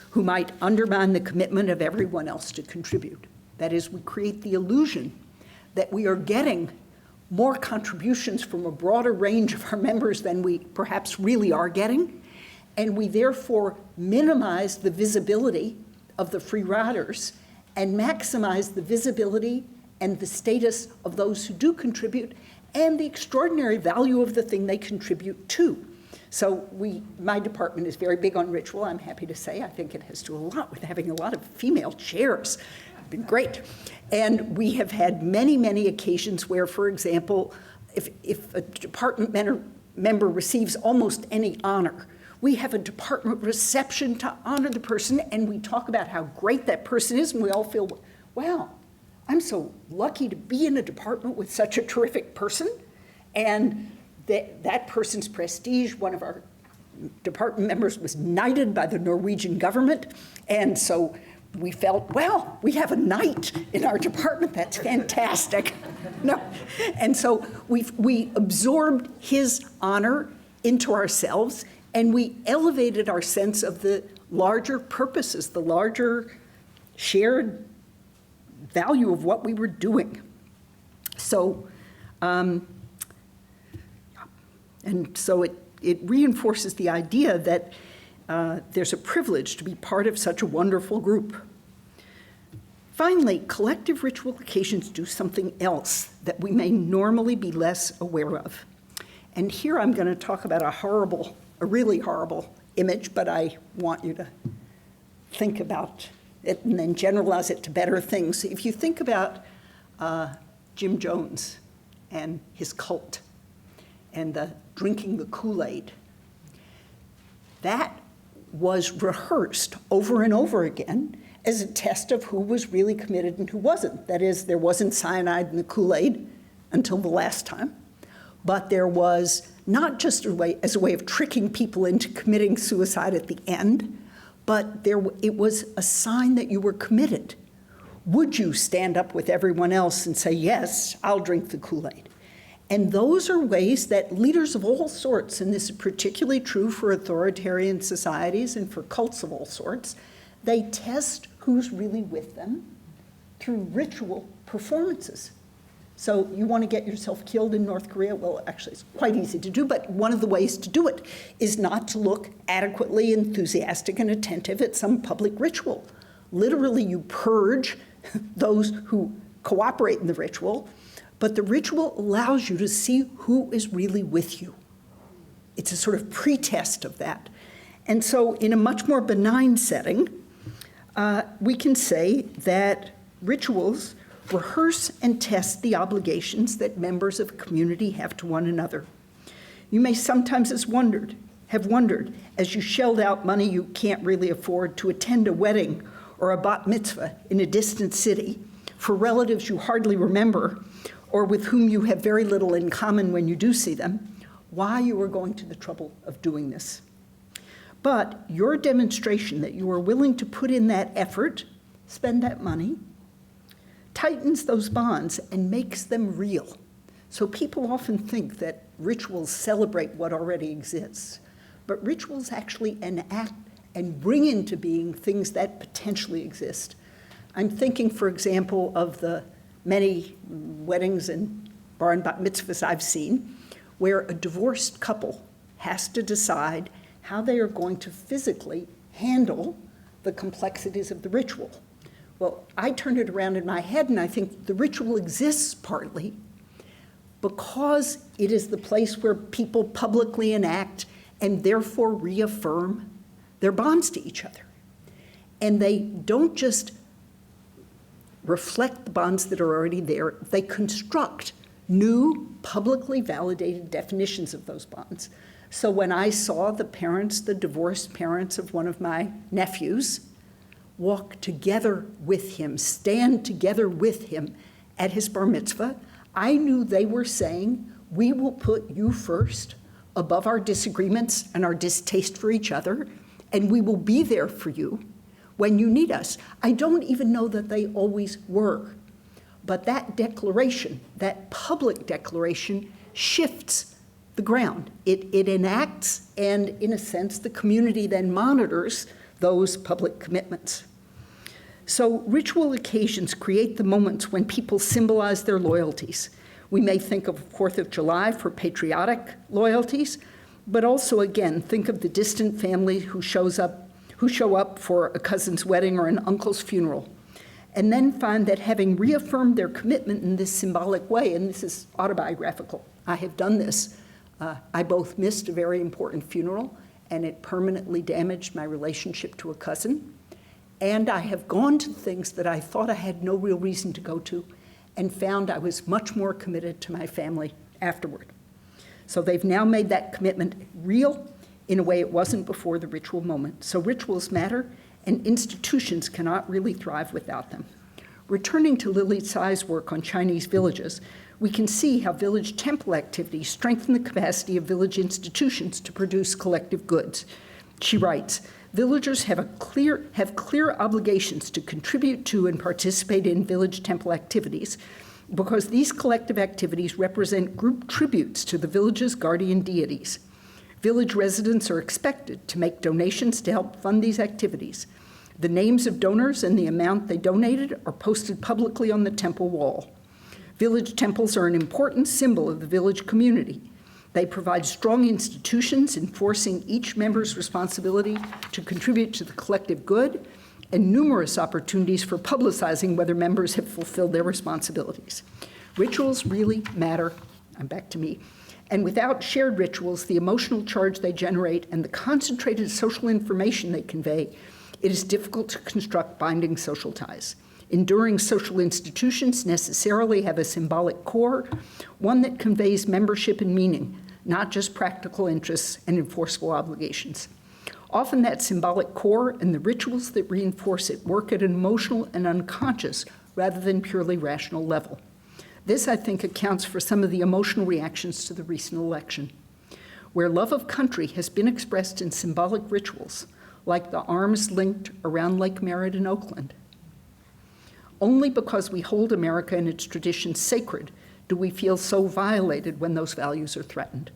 who might undermine the commitment of everyone else to contribute. That is, we create the illusion that we are getting more contributions from a broader range of our members than we perhaps really are getting, and we therefore minimize the visibility of the free riders and maximize the visibility and the status of those who do contribute and the extraordinary value of the thing they contribute to. So my department is very big on ritual, I'm happy to say. I think it has to do a lot with having a lot of female chairs. It's been great. And we have had many, many occasions where, for example, if a department member receives almost any honor, we have a department reception to honor the person, and we talk about how great that person is, and we all feel, wow, I'm so lucky to be in a department with such a terrific person. And that person's prestige, one of our department members was knighted by the Norwegian government, and so we felt, well, we have a knight in our department, that's fantastic. No. And so we absorbed his honor into ourselves, and we elevated our sense of the larger purposes, the larger shared value of what we were doing. So, and so it reinforces the idea that there's a privilege to be part of such a wonderful group. Finally, collective ritual occasions do something else that we may normally be less aware of. And here I'm going to talk about a really horrible image, but I want you to think about it and then generalize it to better things. If you think about Jim Jones and his cult, and the drinking the Kool-Aid, that was rehearsed over and over again as a test of who was really committed and who wasn't. That is, there wasn't cyanide in the Kool-Aid until the last time, but there was not just as a way of tricking people into committing suicide at the end, but it was a sign that you were committed. Would you stand up with everyone else and say, yes, I'll drink the Kool-Aid? And those are ways that leaders of all sorts, and this is particularly true for authoritarian societies and for cults of all sorts, they test who's really with them through ritual performances. So you want to get yourself killed in North Korea? Well, actually, it's quite easy to do, but one of the ways to do it is not to look adequately enthusiastic and attentive at some public ritual. Literally, you purge those who cooperate in the ritual, but the ritual allows you to see who is really with you. It's a sort of pretest of that. And so in a much more benign setting, we can say that rituals rehearse and test the obligations that members of a community have to one another. You may sometimes have wondered, as you shelled out money you can't really afford to attend a wedding or a bat mitzvah in a distant city for relatives you hardly remember or with whom you have very little in common when you do see them, why you are going to the trouble of doing this. But your demonstration that you are willing to put in that effort, spend that money, tightens those bonds and makes them real. So people often think that rituals celebrate what already exists, but rituals actually enact and bring into being things that potentially exist. I'm thinking, for example, of the many weddings and bar and bat mitzvahs I've seen, where a divorced couple has to decide how they are going to physically handle the complexities of the ritual. Well, I turn it around in my head and I think the ritual exists partly because it is the place where people publicly enact and therefore reaffirm their bonds to each other. And they don't just reflect the bonds that are already there, they construct new publicly validated definitions of those bonds. So when I saw the divorced parents of one of my nephews, walk together with him, stand together with him at his bar mitzvah, I knew they were saying, we will put you first above our disagreements and our distaste for each other, and we will be there for you when you need us. I don't even know that they always were, but that declaration, that public declaration, shifts the ground. It enacts, and in a sense, the community then monitors those public commitments. So ritual occasions create the moments when people symbolize their loyalties. We may think of 4th of July for patriotic loyalties, but also, again, think of the distant family who show up for a cousin's wedding or an uncle's funeral, and then find that having reaffirmed their commitment in this symbolic way, and this is autobiographical, I have done this. I both missed a very important funeral, and it permanently damaged my relationship to a cousin. And I have gone to things that I thought I had no real reason to go to and found I was much more committed to my family afterward. So they've now made that commitment real in a way it wasn't before the ritual moment. So rituals matter, and institutions cannot really thrive without them. Returning to Lily Tsai's work on Chinese villages, we can see how village temple activities strengthen the capacity of village institutions to produce collective goods. She writes, villagers have clear obligations to contribute to and participate in village temple activities because these collective activities represent group tributes to the village's guardian deities. Village residents are expected to make donations to help fund these activities. The names of donors and the amount they donated are posted publicly on the temple wall. Village temples are an important symbol of the village community. They provide strong institutions enforcing each member's responsibility to contribute to the collective good and numerous opportunities for publicizing whether members have fulfilled their responsibilities. Rituals really matter. I'm back to me. And without shared rituals, the emotional charge they generate and the concentrated social information they convey, it is difficult to construct binding social ties. Enduring social institutions necessarily have a symbolic core, one that conveys membership and meaning, not just practical interests and enforceable obligations. Often that symbolic core and the rituals that reinforce it work at an emotional and unconscious rather than purely rational level. This, I think, accounts for some of the emotional reactions to the recent election, where love of country has been expressed in symbolic rituals, like the arms linked around Lake Merritt in Oakland. Only because we hold America and its traditions sacred do we feel so violated when those values are threatened.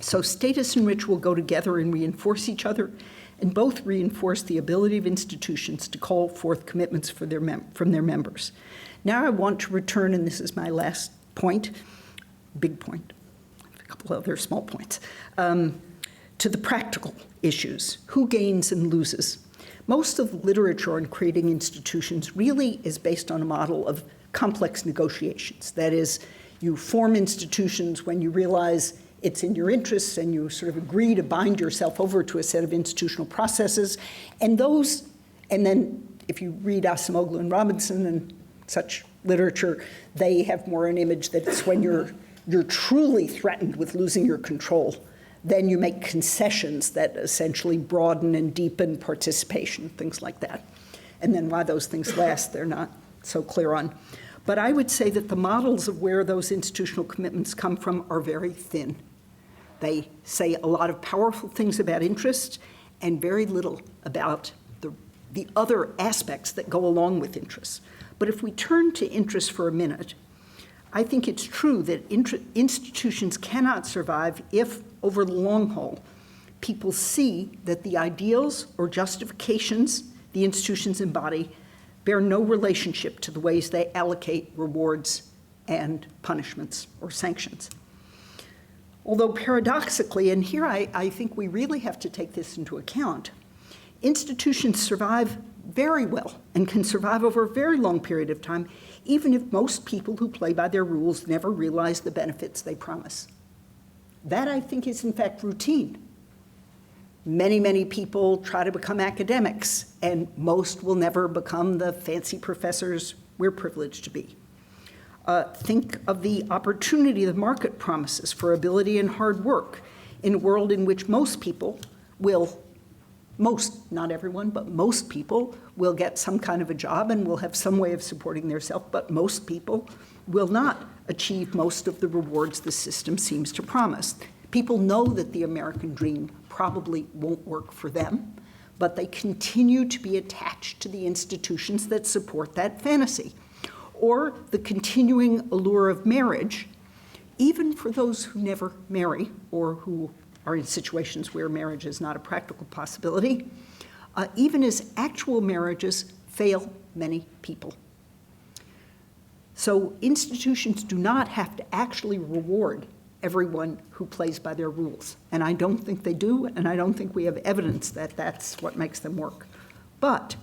So status and ritual go together and reinforce each other, and both reinforce the ability of institutions to call forth commitments from their members. Now I want to return, and this is my last point, big point, a couple other small points, to the practical issues. Who gains and loses? Most of the literature on creating institutions really is based on a model of complex negotiations. That is, you form institutions when you realize it's in your interests and you sort of agree to bind yourself over to a set of institutional processes. And then if you read Acemoglu and Robinson and such literature, they have more an image that it's when you're truly threatened with losing your control, then you make concessions that essentially broaden and deepen participation, things like that. And then why those things last, they're not so clear on. But I would say that the models of where those institutional commitments come from are very thin. They say a lot of powerful things about interest and very little about the other aspects that go along with interests. But if we turn to interest for a minute, I think it's true that institutions cannot survive if, over the long haul, people see that the ideals or justifications the institutions embody bear no relationship to the ways they allocate rewards and punishments or sanctions. Although paradoxically, and here I think we really have to take this into account, institutions survive very well and can survive over a very long period of time, even if most people who play by their rules never realize the benefits they promise. That, I think, is in fact routine. Many, many people try to become academics, and most will never become the fancy professors we're privileged to be. Think of the opportunity the market promises for ability and hard work in a world in which most people will, not everyone, but most people will get some kind of a job and will have some way of supporting themselves, but most people will not achieve most of the rewards the system seems to promise. People know that the American dream probably won't work for them, but they continue to be attached to the institutions that support that fantasy. Or the continuing allure of marriage, even for those who never marry or who are in situations where marriage is not a practical possibility, even as actual marriages fail many people. So institutions do not have to actually reward everyone who plays by their rules. And I don't think they do, and I don't think we have evidence that that's what makes them work. But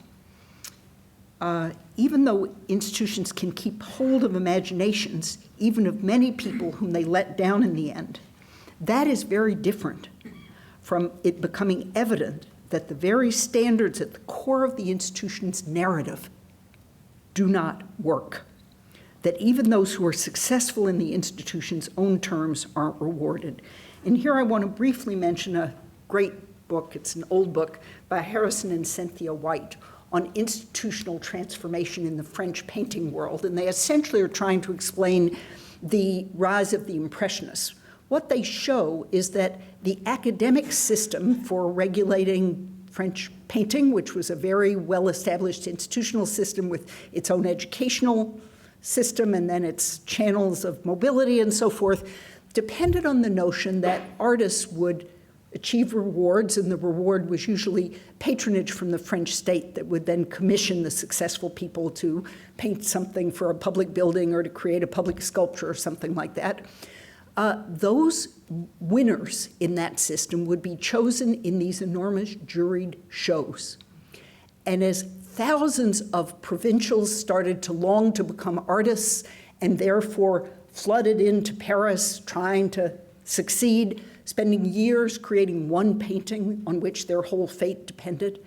even though institutions can keep hold of imaginations, even of many people whom they let down in the end, that is very different from it becoming evident that the very standards at the core of the institution's narrative do not work, that even those who are successful in the institution's own terms aren't rewarded. And here I want to briefly mention a great book, it's an old book, by Harrison and Cynthia White, on institutional transformation in the French painting world. And they essentially are trying to explain the rise of the Impressionists. What they show is that the academic system for regulating French painting, which was a very well-established institutional system with its own educational system and then its channels of mobility and so forth, depended on the notion that artists would achieve rewards, and the reward was usually patronage from the French state that would then commission the successful people to paint something for a public building or to create a public sculpture or something like that. Those winners in that system would be chosen in these enormous juried shows. And as thousands of provincials started to long to become artists and therefore flooded into Paris trying to succeed, spending years creating one painting on which their whole fate depended,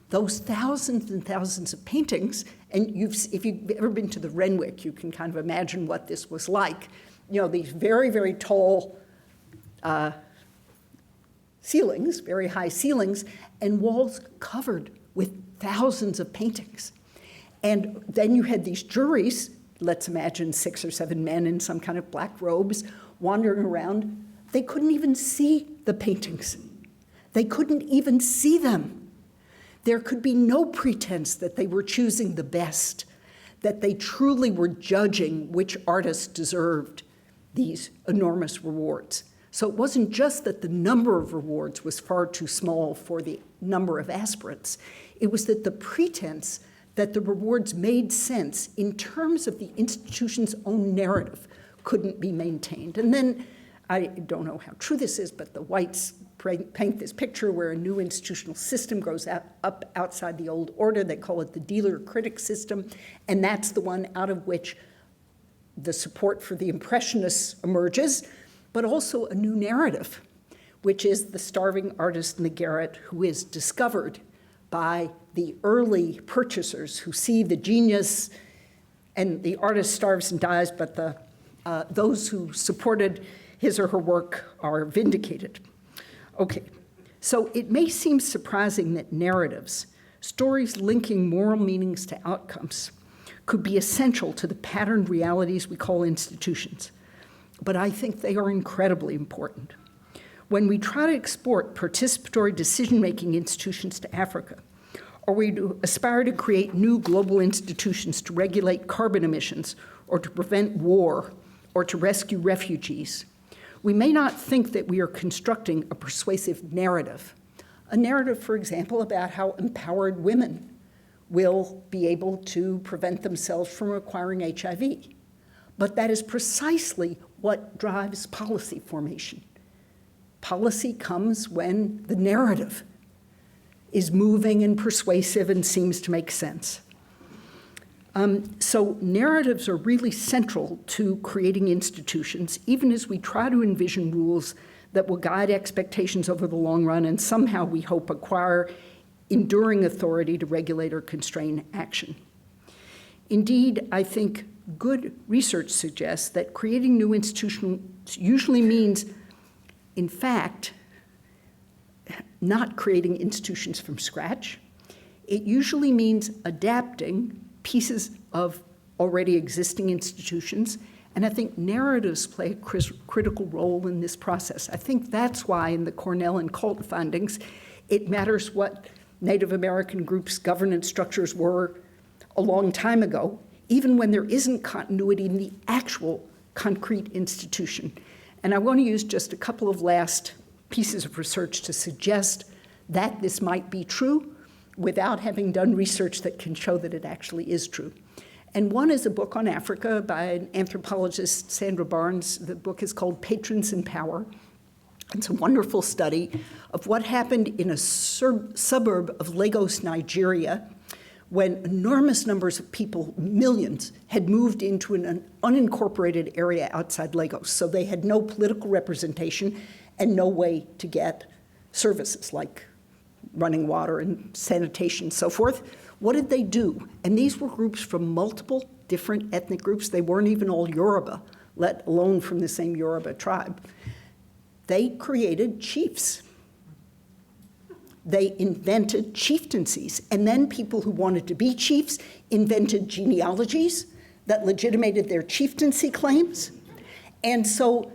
those thousands and thousands of paintings, and if you've ever been to the Renwick, you can kind of imagine what this was like. You know, these very, very tall ceilings, very high ceilings, and walls covered with thousands of paintings. And then you had these juries, let's imagine 6 or 7 men in some kind of black robes, wandering around. They couldn't even see the paintings. They couldn't even see them. There could be no pretense that they were choosing the best, that they truly were judging which artists deserved these enormous rewards. So it wasn't just that the number of rewards was far too small for the number of aspirants. It was that the pretense that the rewards made sense in terms of the institution's own narrative couldn't be maintained. And then, I don't know how true this is, but the whites paint this picture where a new institutional system grows up outside the old order. They call it the dealer-critic system, and that's the one out of which the support for the Impressionists emerges, but also a new narrative, which is the starving artist in the garret who is discovered by the early purchasers who see the genius, and the artist starves and dies, but those who supported his or her work are vindicated. Okay, so it may seem surprising that narratives, stories linking moral meanings to outcomes, could be essential to the patterned realities we call institutions. But I think they are incredibly important. When we try to export participatory decision-making institutions to Africa, or we aspire to create new global institutions to regulate carbon emissions, or to prevent war, or to rescue refugees, we may not think that we are constructing a persuasive narrative. A narrative, for example, about how empowered women will be able to prevent themselves from acquiring HIV. But that is precisely what drives policy formation. Policy comes when the narrative is moving and persuasive and seems to make sense. So narratives are really central to creating institutions, even as we try to envision rules that will guide expectations over the long run and somehow, we hope, acquire enduring authority to regulate or constrain action. Indeed, I think good research suggests that creating new institutions usually means, in fact, not creating institutions from scratch. It usually means adapting pieces of already existing institutions, and I think narratives play a critical role in this process. I think that's why in the Cornell and Colt findings, it matters what Native American groups' governance structures were a long time ago, even when there isn't continuity in the actual concrete institution. And I want to use just a couple of last pieces of research to suggest that this might be true without having done research that can show that it actually is true. And one is a book on Africa by an anthropologist, Sandra Barnes. The book is called Patrons in Power. It's a wonderful study of what happened in a suburb of Lagos, Nigeria, when enormous numbers of people, millions, had moved into an unincorporated area outside Lagos. So they had no political representation and no way to get services like running water and sanitation and so forth. What did they do? And these were groups from multiple different ethnic groups. They weren't even all Yoruba, let alone from the same Yoruba tribe. They created chiefs. They invented chieftaincies. And then people who wanted to be chiefs invented genealogies that legitimated their chieftaincy claims. And so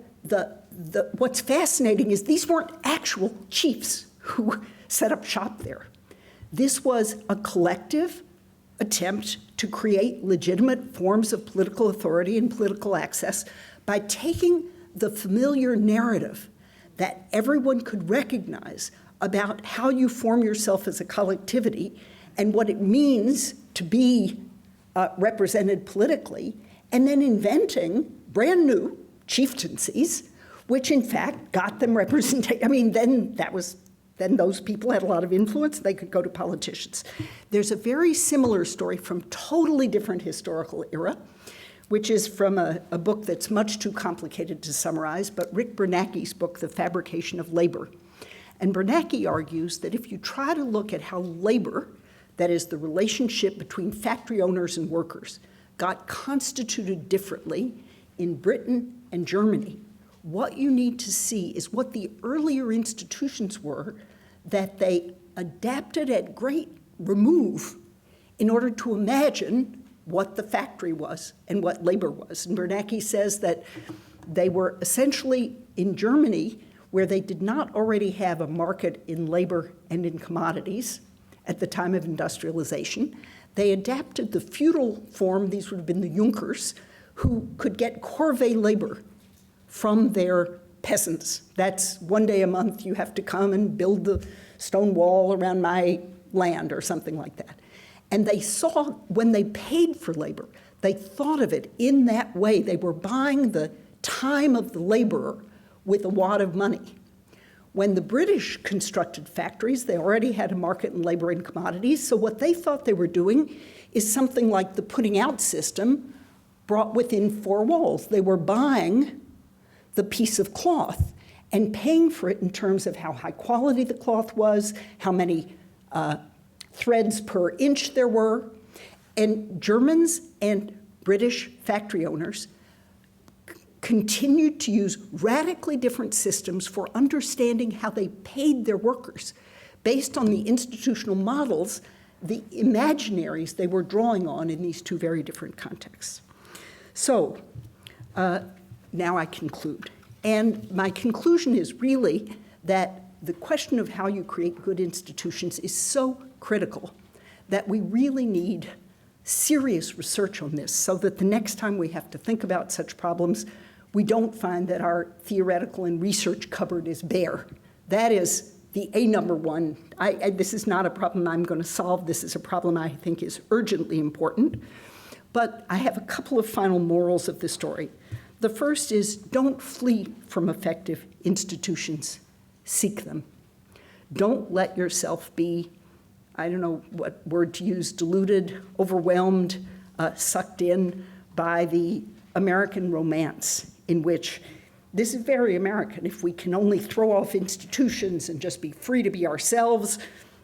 what's fascinating is these weren't actual chiefs who set up shop there. This was a collective attempt to create legitimate forms of political authority and political access by taking the familiar narrative that everyone could recognize about how you form yourself as a collectivity and what it means to be represented politically, and then inventing brand new chieftaincies, which in fact got them representation. I mean, then those people had a lot of influence. They could go to politicians. There's a very similar story from totally different historical era, which is from a book that's much too complicated to summarize, but Rick Bernanke's book, The Fabrication of Labor. And Bernanke argues that if you try to look at how labor, that is the relationship between factory owners and workers, got constituted differently in Britain and Germany, what you need to see is what the earlier institutions were that they adapted at great remove in order to imagine what the factory was and what labor was. And Bernanke says that they were essentially in Germany, where they did not already have a market in labor and in commodities at the time of industrialization. They adapted the feudal form, these would have been the Junkers, who could get corvée labor from their peasants. That's one day a month you have to come and build the stone wall around my land or something like that. And they saw when they paid for labor, they thought of it in that way. They were buying the time of the laborer with a wad of money. When the British constructed factories, they already had a market in labor and commodities, so what they thought they were doing is something like the putting out system brought within four walls. They were buying the piece of cloth and paying for it in terms of how high quality the cloth was, how many threads per inch there were. And Germans and British factory owners continued to use radically different systems for understanding how they paid their workers based on the institutional models, the imaginaries they were drawing on in these two very different contexts. So now I conclude. And my conclusion is really that the question of how you create good institutions is so critical that we really need serious research on this so that the next time we have to think about such problems, we don't find that our theoretical and research cupboard is bare. That is the number one. This is not a problem I'm going to solve. This is a problem I think is urgently important. But I have a couple of final morals of the story. The first is don't flee from effective institutions. Seek them. Don't let yourself be, I don't know what word to use, deluded, overwhelmed, sucked in by the American romance in which this is very American. If we can only throw off institutions and just be free to be ourselves.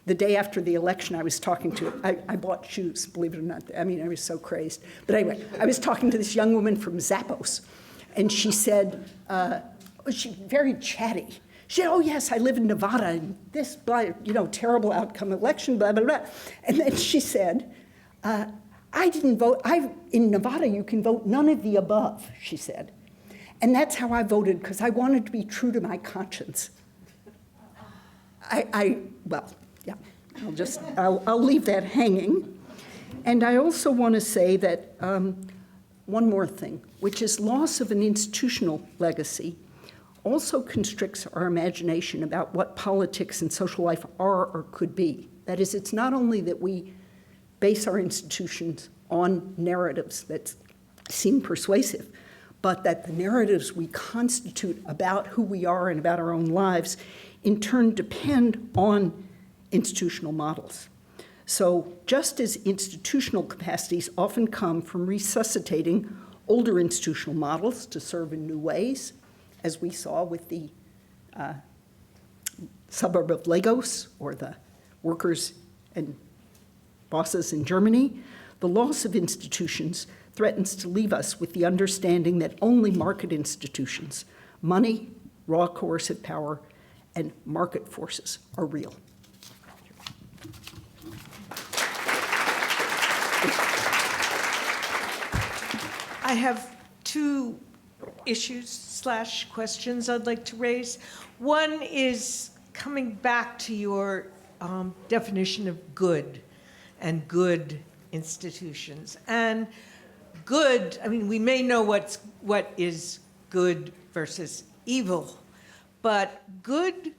The day after the election, I was talking to, I bought shoes, believe it or not. I mean, I was so crazed. But anyway, I was talking to this young woman from Zappos, and she said, she very chatty. She said, oh yes, I live in Nevada, and this, terrible outcome election, blah, blah, blah. And then she said, I didn't vote, in Nevada you can vote none of the above, she said. And that's how I voted, because I wanted to be true to my conscience. Well, yeah, I'll leave that hanging. And I also want to say that one more thing, which is loss of an institutional legacy also constricts our imagination about what politics and social life are or could be. That is, it's not only that we base our institutions on narratives that seem persuasive, but that the narratives we constitute about who we are and about our own lives in turn depend on institutional models. So just as institutional capacities often come from resuscitating older institutional models to serve in new ways, as we saw with the suburb of Lagos or the workers and bosses in Germany, the loss of institutions threatens to leave us with the understanding that only market institutions, money, raw coercive power, and market forces are real. I have two issues/questions I'd like to raise. One is coming back to your definition of good and good institutions. And good, I mean, we may know what is good versus evil, but good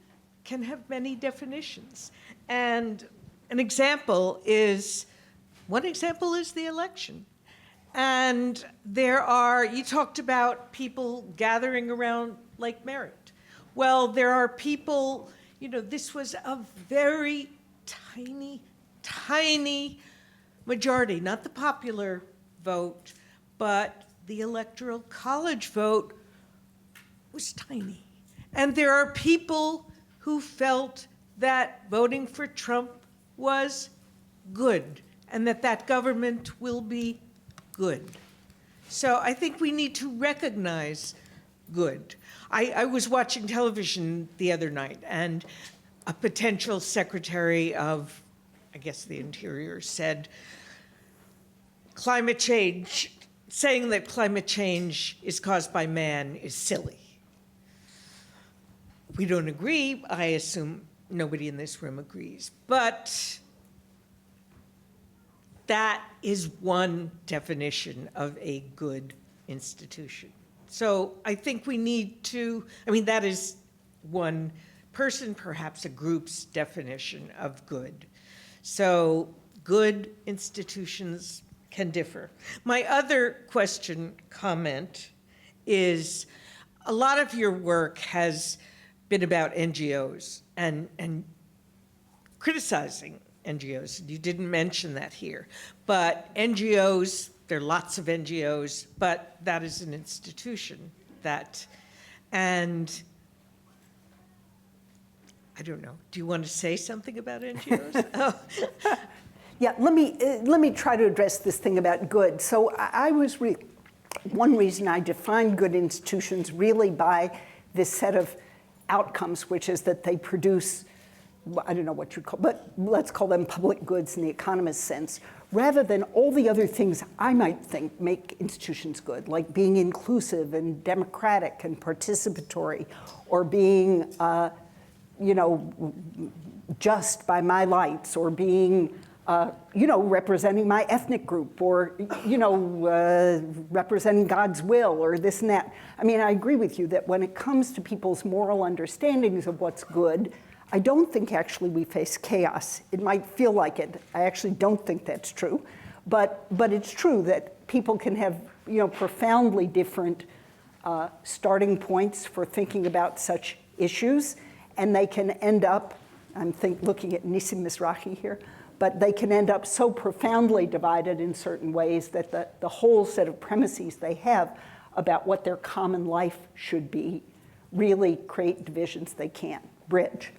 can have many definitions. And one example is the election. And you talked about people gathering around Lake Merritt. Well, there are people, this was a very tiny, tiny majority, not the popular vote, but the Electoral College vote was tiny. And there are people who felt that voting for Trump was good and that government will be good. So I think we need to recognize good. I was watching television the other night, and a potential secretary of, I guess, the Interior said, climate change, saying that climate change is caused by man is silly. We don't agree. I assume nobody in this room agrees. But that is one definition of a good institution. So I think we need to, I mean, that is one person, perhaps a group's definition of good. So good institutions can differ. My other comment is a lot of your work has been about NGOs and criticizing NGOs. You didn't mention that here. But NGOs, there are lots of NGOs, but that is an institution that, and I don't know, do you want to say something about NGOs? Oh. Yeah, let me try to address this thing about good. So I was, one reason I defined good institutions really by this set of outcomes, which is that they produce, I don't know what you'd call, but let's call them public goods in the economist's sense, rather than all the other things I might think make institutions good, like being inclusive and democratic and participatory, or being, just by my lights, or being, representing my ethnic group, or, representing God's will, or this and that. I mean, I agree with you that when it comes to people's moral understandings of what's good, I don't think actually we face chaos. It might feel like it. I actually don't think that's true. But it's true that people can have, profoundly different starting points for thinking about such issues, and they can end up, looking at Nissim Mizrahi here, but they can end up so profoundly divided in certain ways that the whole set of premises they have about what their common life should be really create divisions they can't bridge.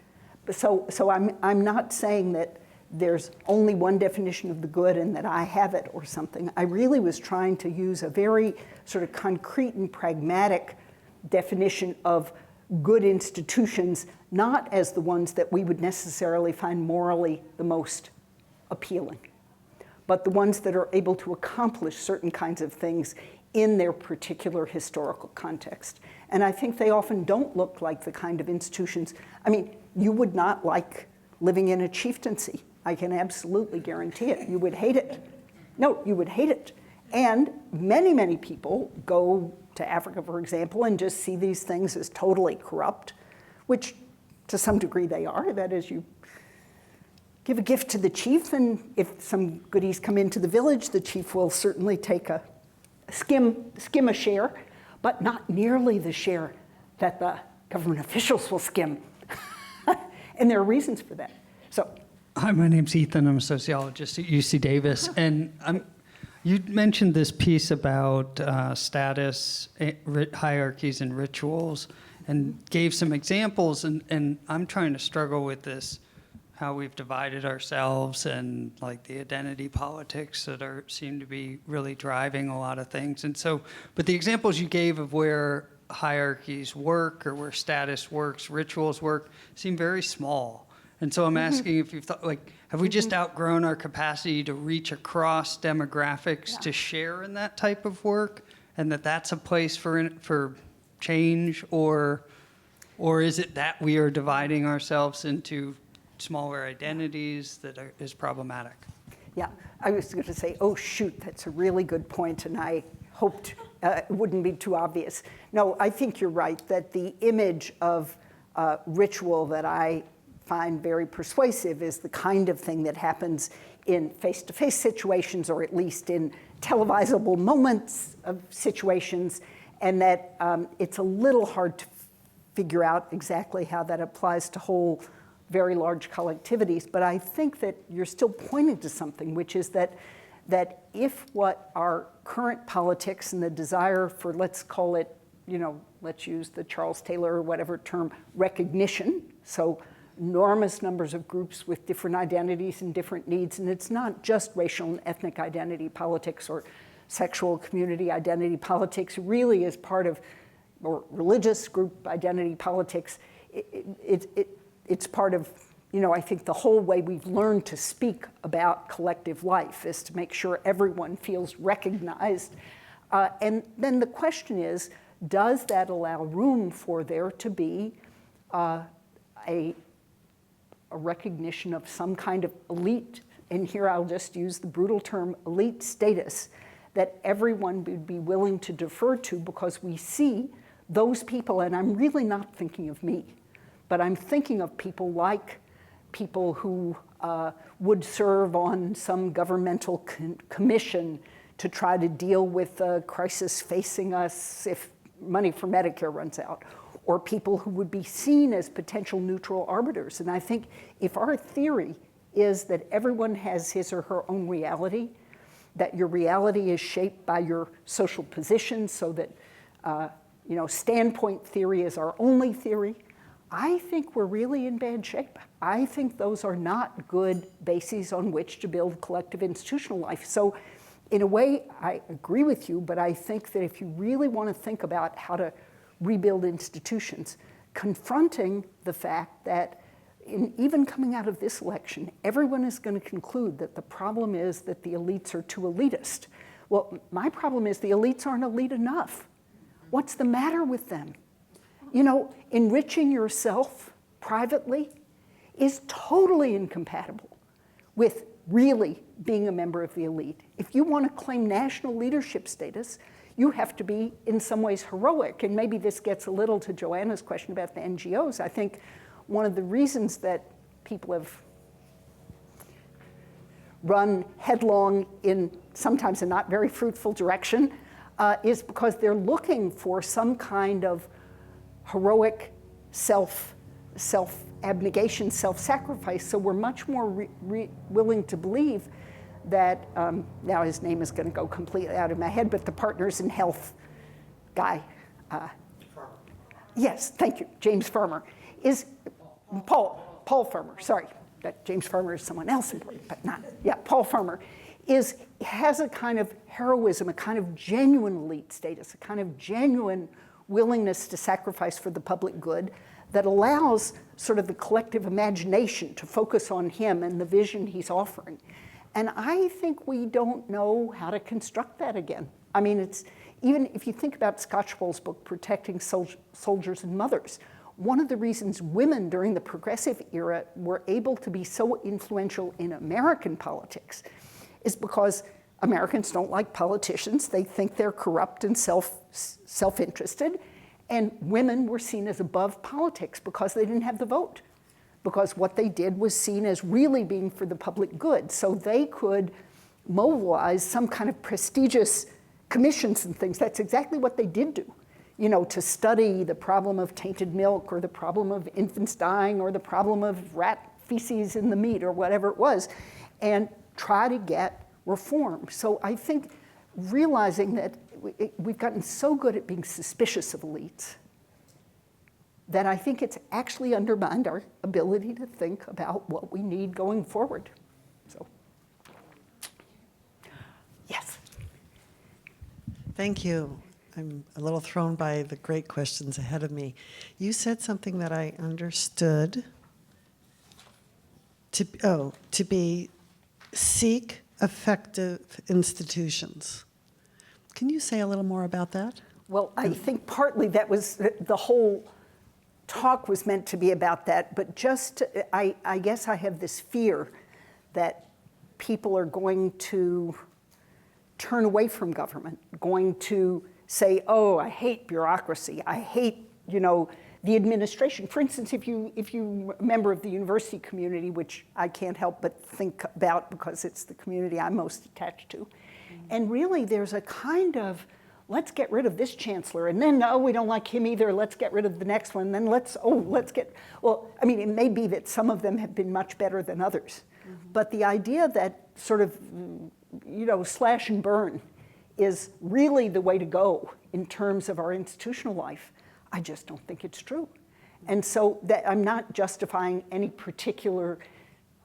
So I'm not saying that there's only one definition of the good and that I have it or something. I really was trying to use a very sort of concrete and pragmatic definition of good institutions, not as the ones that we would necessarily find morally the most appealing, but the ones that are able to accomplish certain kinds of things in their particular historical context. And I think they often don't look like the kind of institutions, I mean, you would not like living in a chieftaincy. I can absolutely guarantee it. You would hate it. No, you would hate it. And many, many people go to Africa, for example, and just see these things as totally corrupt, which to some degree they are. That is, you give a gift to the chief, and if some goodies come into the village, the chief will certainly take skim a share, but not nearly the share that the government officials will skim. And there are reasons for that. So, hi, my name's Ethan. I'm a sociologist at UC Davis. And you mentioned this piece about status, hierarchies, and rituals, and gave some examples. And I'm trying to struggle with this, how we've divided ourselves and like the identity politics that seem to be really driving a lot of things. And so, but the examples you gave of where hierarchies work or where status works, rituals work, seem very small. And so I'm asking if you've thought, like, have we just outgrown our capacity to reach across demographics to share in that type of work, and that's a place for change, or is it that we are dividing ourselves into smaller identities that is problematic? Yeah, I was going to say, oh shoot, that's a really good point, and I hoped it wouldn't be too obvious. No, I think you're right that the image of ritual that I find very persuasive is the kind of thing that happens in face-to-face situations, or at least in televisable moments of situations, and that it's a little hard to figure out exactly how that applies to whole very large collectivities. But I think that you're still pointing to something, which is that if what our current politics and the desire for, let's call it, let's use the Charles Taylor or whatever term, recognition, so enormous numbers of groups with different identities and different needs, and it's not just racial and ethnic identity politics or sexual community identity politics. It really is part of or religious group identity politics, it's part of, I think the whole way we've learned to speak about collective life is to make sure everyone feels recognized. And then the question is, does that allow room for there to be a recognition of some kind of elite, and here I'll just use the brutal term elite status, that everyone would be willing to defer to because we see those people, and I'm really not thinking of me, but I'm thinking of people like people who would serve on some governmental commission to try to deal with the crisis facing us if money for Medicare runs out, or people who would be seen as potential neutral arbiters. And I think if our theory is that everyone has his or her own reality, that your reality is shaped by your social position, so that standpoint theory is our only theory, I think we're really in bad shape. I think those are not good bases on which to build collective institutional life. So in a way, I agree with you, but I think that if you really want to think about how to rebuild institutions, confronting the fact that even coming out of this election, everyone is going to conclude that the problem is that the elites are too elitist. Well, my problem is the elites aren't elite enough. What's the matter with them? Enriching yourself privately is totally incompatible with really being a member of the elite. If you want to claim national leadership status, you have to be in some ways heroic. And maybe this gets a little to Joanna's question about the NGOs. I think one of the reasons that people have run headlong in sometimes a not very fruitful direction is because they're looking for some kind of heroic self-abnegation, self-sacrifice. So we're much more willing to believe that, now his name is going to go completely out of my head, but the Partners in Health guy. Yes, thank you, James Farmer. Is Paul Farmer, sorry. That James Farmer is someone else important, but not, Paul Farmer has a kind of heroism, a kind of genuine elite status, a kind of genuine willingness to sacrifice for the public good that allows sort of the collective imagination to focus on him and the vision he's offering. And I think we don't know how to construct that again. I mean, it's even if you think about Scotchbole's book, Protecting Soldiers and Mothers, one of the reasons women during the progressive era were able to be so influential in American politics is because Americans don't like politicians. They think they're corrupt and self-interested. And women were seen as above politics because they didn't have the vote, because what they did was seen as really being for the public good. So they could mobilize some kind of prestigious commissions and things. That's exactly what they did do, to study the problem of tainted milk or the problem of infants dying or the problem of rat feces in the meat or whatever it was, and try to get reform. So I think realizing that we've gotten so good at being suspicious of elites that I think it's actually undermined our ability to think about what we need going forward. So, yes. Thank you. I'm a little thrown by the great questions ahead of me. You said something that I understood to be seek effective institutions. Can you say a little more about that? Well, I think partly that was the whole talk was meant to be about that, but I guess I have this fear that people are going to turn away from government, going to say, oh, I hate bureaucracy, I hate, the administration. For instance, if you a member of the university community, which I can't help but think about because it's the community I'm most attached to, and really there's a kind of, let's get rid of this chancellor, and then, we don't like him either, let's get rid of the next one, then it may be that some of them have been much better than others, but the idea that sort of, slash and burn is really the way to go in terms of our institutional life, I just don't think it's true. And so that I'm not justifying any particular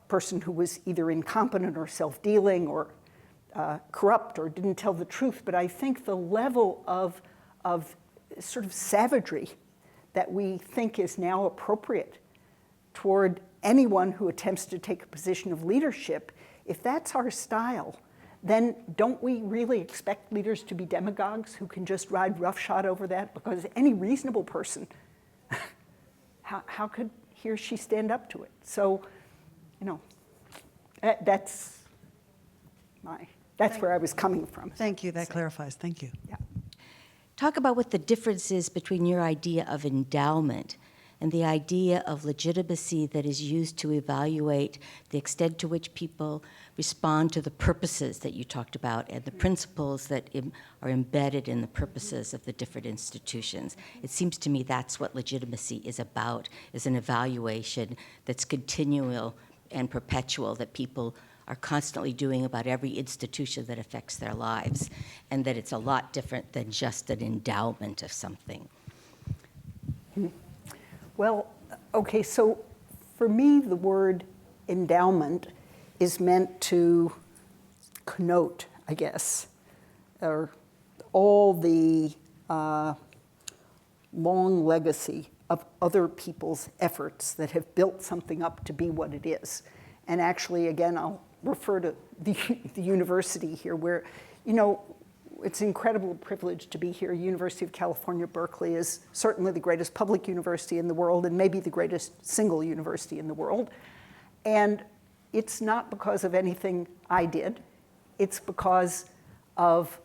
person who was either incompetent or self-dealing or corrupt or didn't tell the truth, but I think the level of sort of savagery that we think is now appropriate toward anyone who attempts to take a position of leadership, if that's our style, then don't we really expect leaders to be demagogues who can just ride roughshod over that? Because any reasonable person, how could he or she stand up to it? So, you know, that's where I was coming from. Thank you, that clarifies, thank you. Yeah. Talk about what the difference is between your idea of endowment and the idea of legitimacy that is used to evaluate the extent to which people respond to the purposes that you talked about and the principles that are embedded in the purposes of the different institutions. It seems to me that's what legitimacy is about, is an evaluation that's continual and perpetual, that people are constantly doing about every institution that affects their lives, and that it's a lot different than just an endowment of something. Well, okay, so for me, the word endowment is meant to connote, I guess, or all the long legacy of other people's efforts that have built something up to be what it is. And actually, again, I'll refer to the university here where, you know, it's an incredible privilege to be here. University of California, Berkeley is certainly the greatest public university in the world and maybe the greatest single university in the world. And it's not because of anything I did. It's because of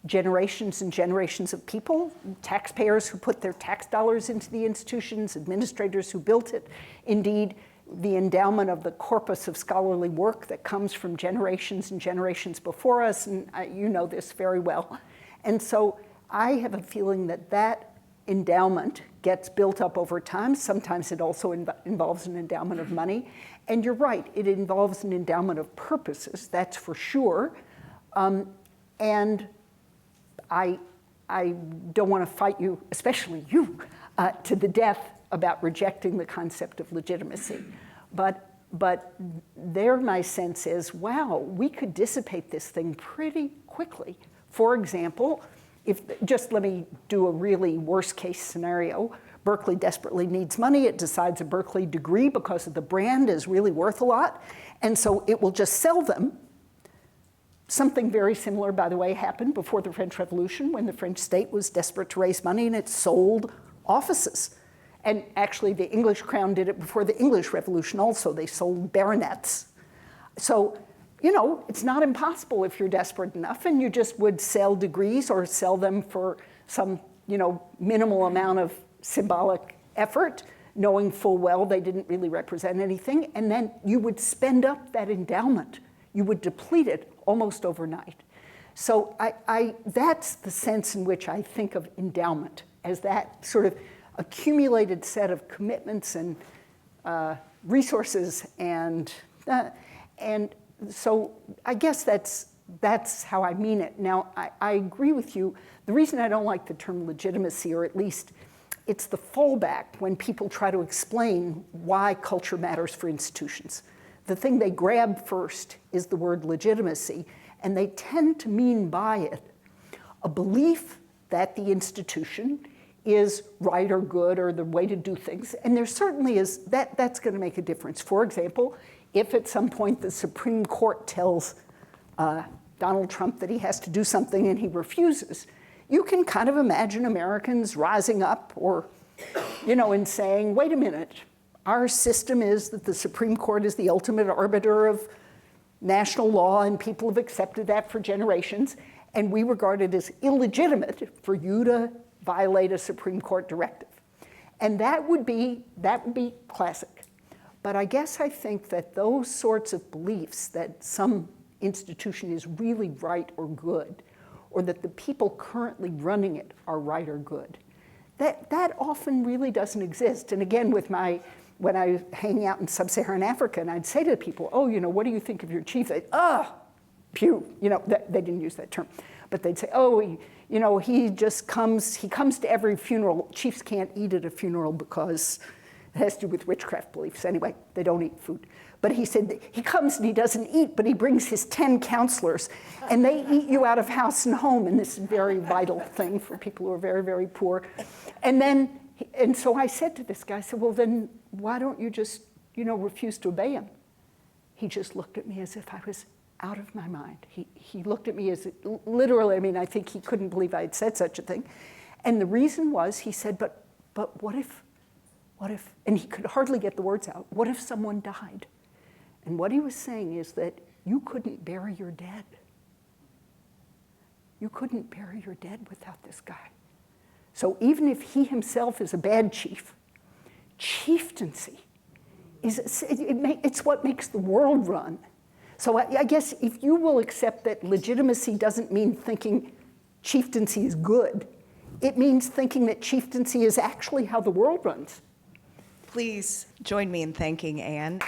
generations and generations of people, taxpayers who put their tax dollars into the institutions, administrators who built it. Indeed, the endowment of the corpus of scholarly work that comes from generations and generations before us, and you know this very well. And so I have a feeling that that endowment gets built up over time. Sometimes it also involves an endowment of money. And you're right, it involves an endowment of purposes, that's for sure. And I don't want to fight you, especially you, to the death about rejecting the concept of legitimacy. But there my sense is, wow, we could dissipate this thing pretty quickly. For example, just let me do a really worst case scenario. Berkeley desperately needs money. It decides a Berkeley degree because of the brand is really worth a lot. And so it will just sell them. Something very similar, by the way, happened before the French Revolution when the French state was desperate to raise money and it sold offices. And actually, the English crown did it before the English Revolution also. They sold baronets. So, you know, it's not impossible if you're desperate enough, and you just would sell degrees or sell them for some, you know, minimal amount of symbolic effort, knowing full well they didn't really represent anything, and then you would spend up that endowment. You would deplete it almost overnight. So that's the sense in which I think of endowment, as that sort of accumulated set of commitments and resources, and so I guess that's how I mean it. Now, I agree with you. The reason I don't like the term legitimacy, or at least it's the fallback when people try to explain why culture matters for institutions. The thing they grab first is the word legitimacy, and they tend to mean by it a belief that the institution is right or good or the way to do things. And there certainly is, that's going to make a difference. For example, if at some point the Supreme Court tells Donald Trump that he has to do something and he refuses, you can kind of imagine Americans rising up or, you know, and saying, wait a minute, our system is that the Supreme Court is the ultimate arbiter of national law, and people have accepted that for generations, and we regard it as illegitimate for you to violate a Supreme Court directive. And that would be classic. But I guess I think that those sorts of beliefs that some institution is really right or good, or that the people currently running it are right or good, that often really doesn't exist. And again, when I was hanging out in sub-Saharan Africa, and I'd say to people, oh, you know, what do you think of your chief? They'd, pew, you know, they didn't use that term. But they'd say, oh, you know, he comes to every funeral. Chiefs can't eat at a funeral because It has to do with witchcraft beliefs. Anyway, they don't eat food. But he said that he comes and he doesn't eat, but he brings his 10 counselors, and they eat you out of house and home, and this is a very vital thing for people who are very, very poor. And so I said to this guy, I said, well, then why don't you just, refuse to obey him? He just looked at me as if I was out of my mind. He looked at me as literally, I think he couldn't believe I had said such a thing. And the reason was, he said, but what if, and he could hardly get the words out, what if someone died? And what he was saying is that you couldn't bury your dead. You couldn't bury your dead without this guy. So even if he himself is a bad chief, chieftaincy it's what makes the world run. So I guess if you will accept that legitimacy doesn't mean thinking chieftaincy is good, it means thinking that chieftaincy is actually how the world runs. Please join me in thanking Anne.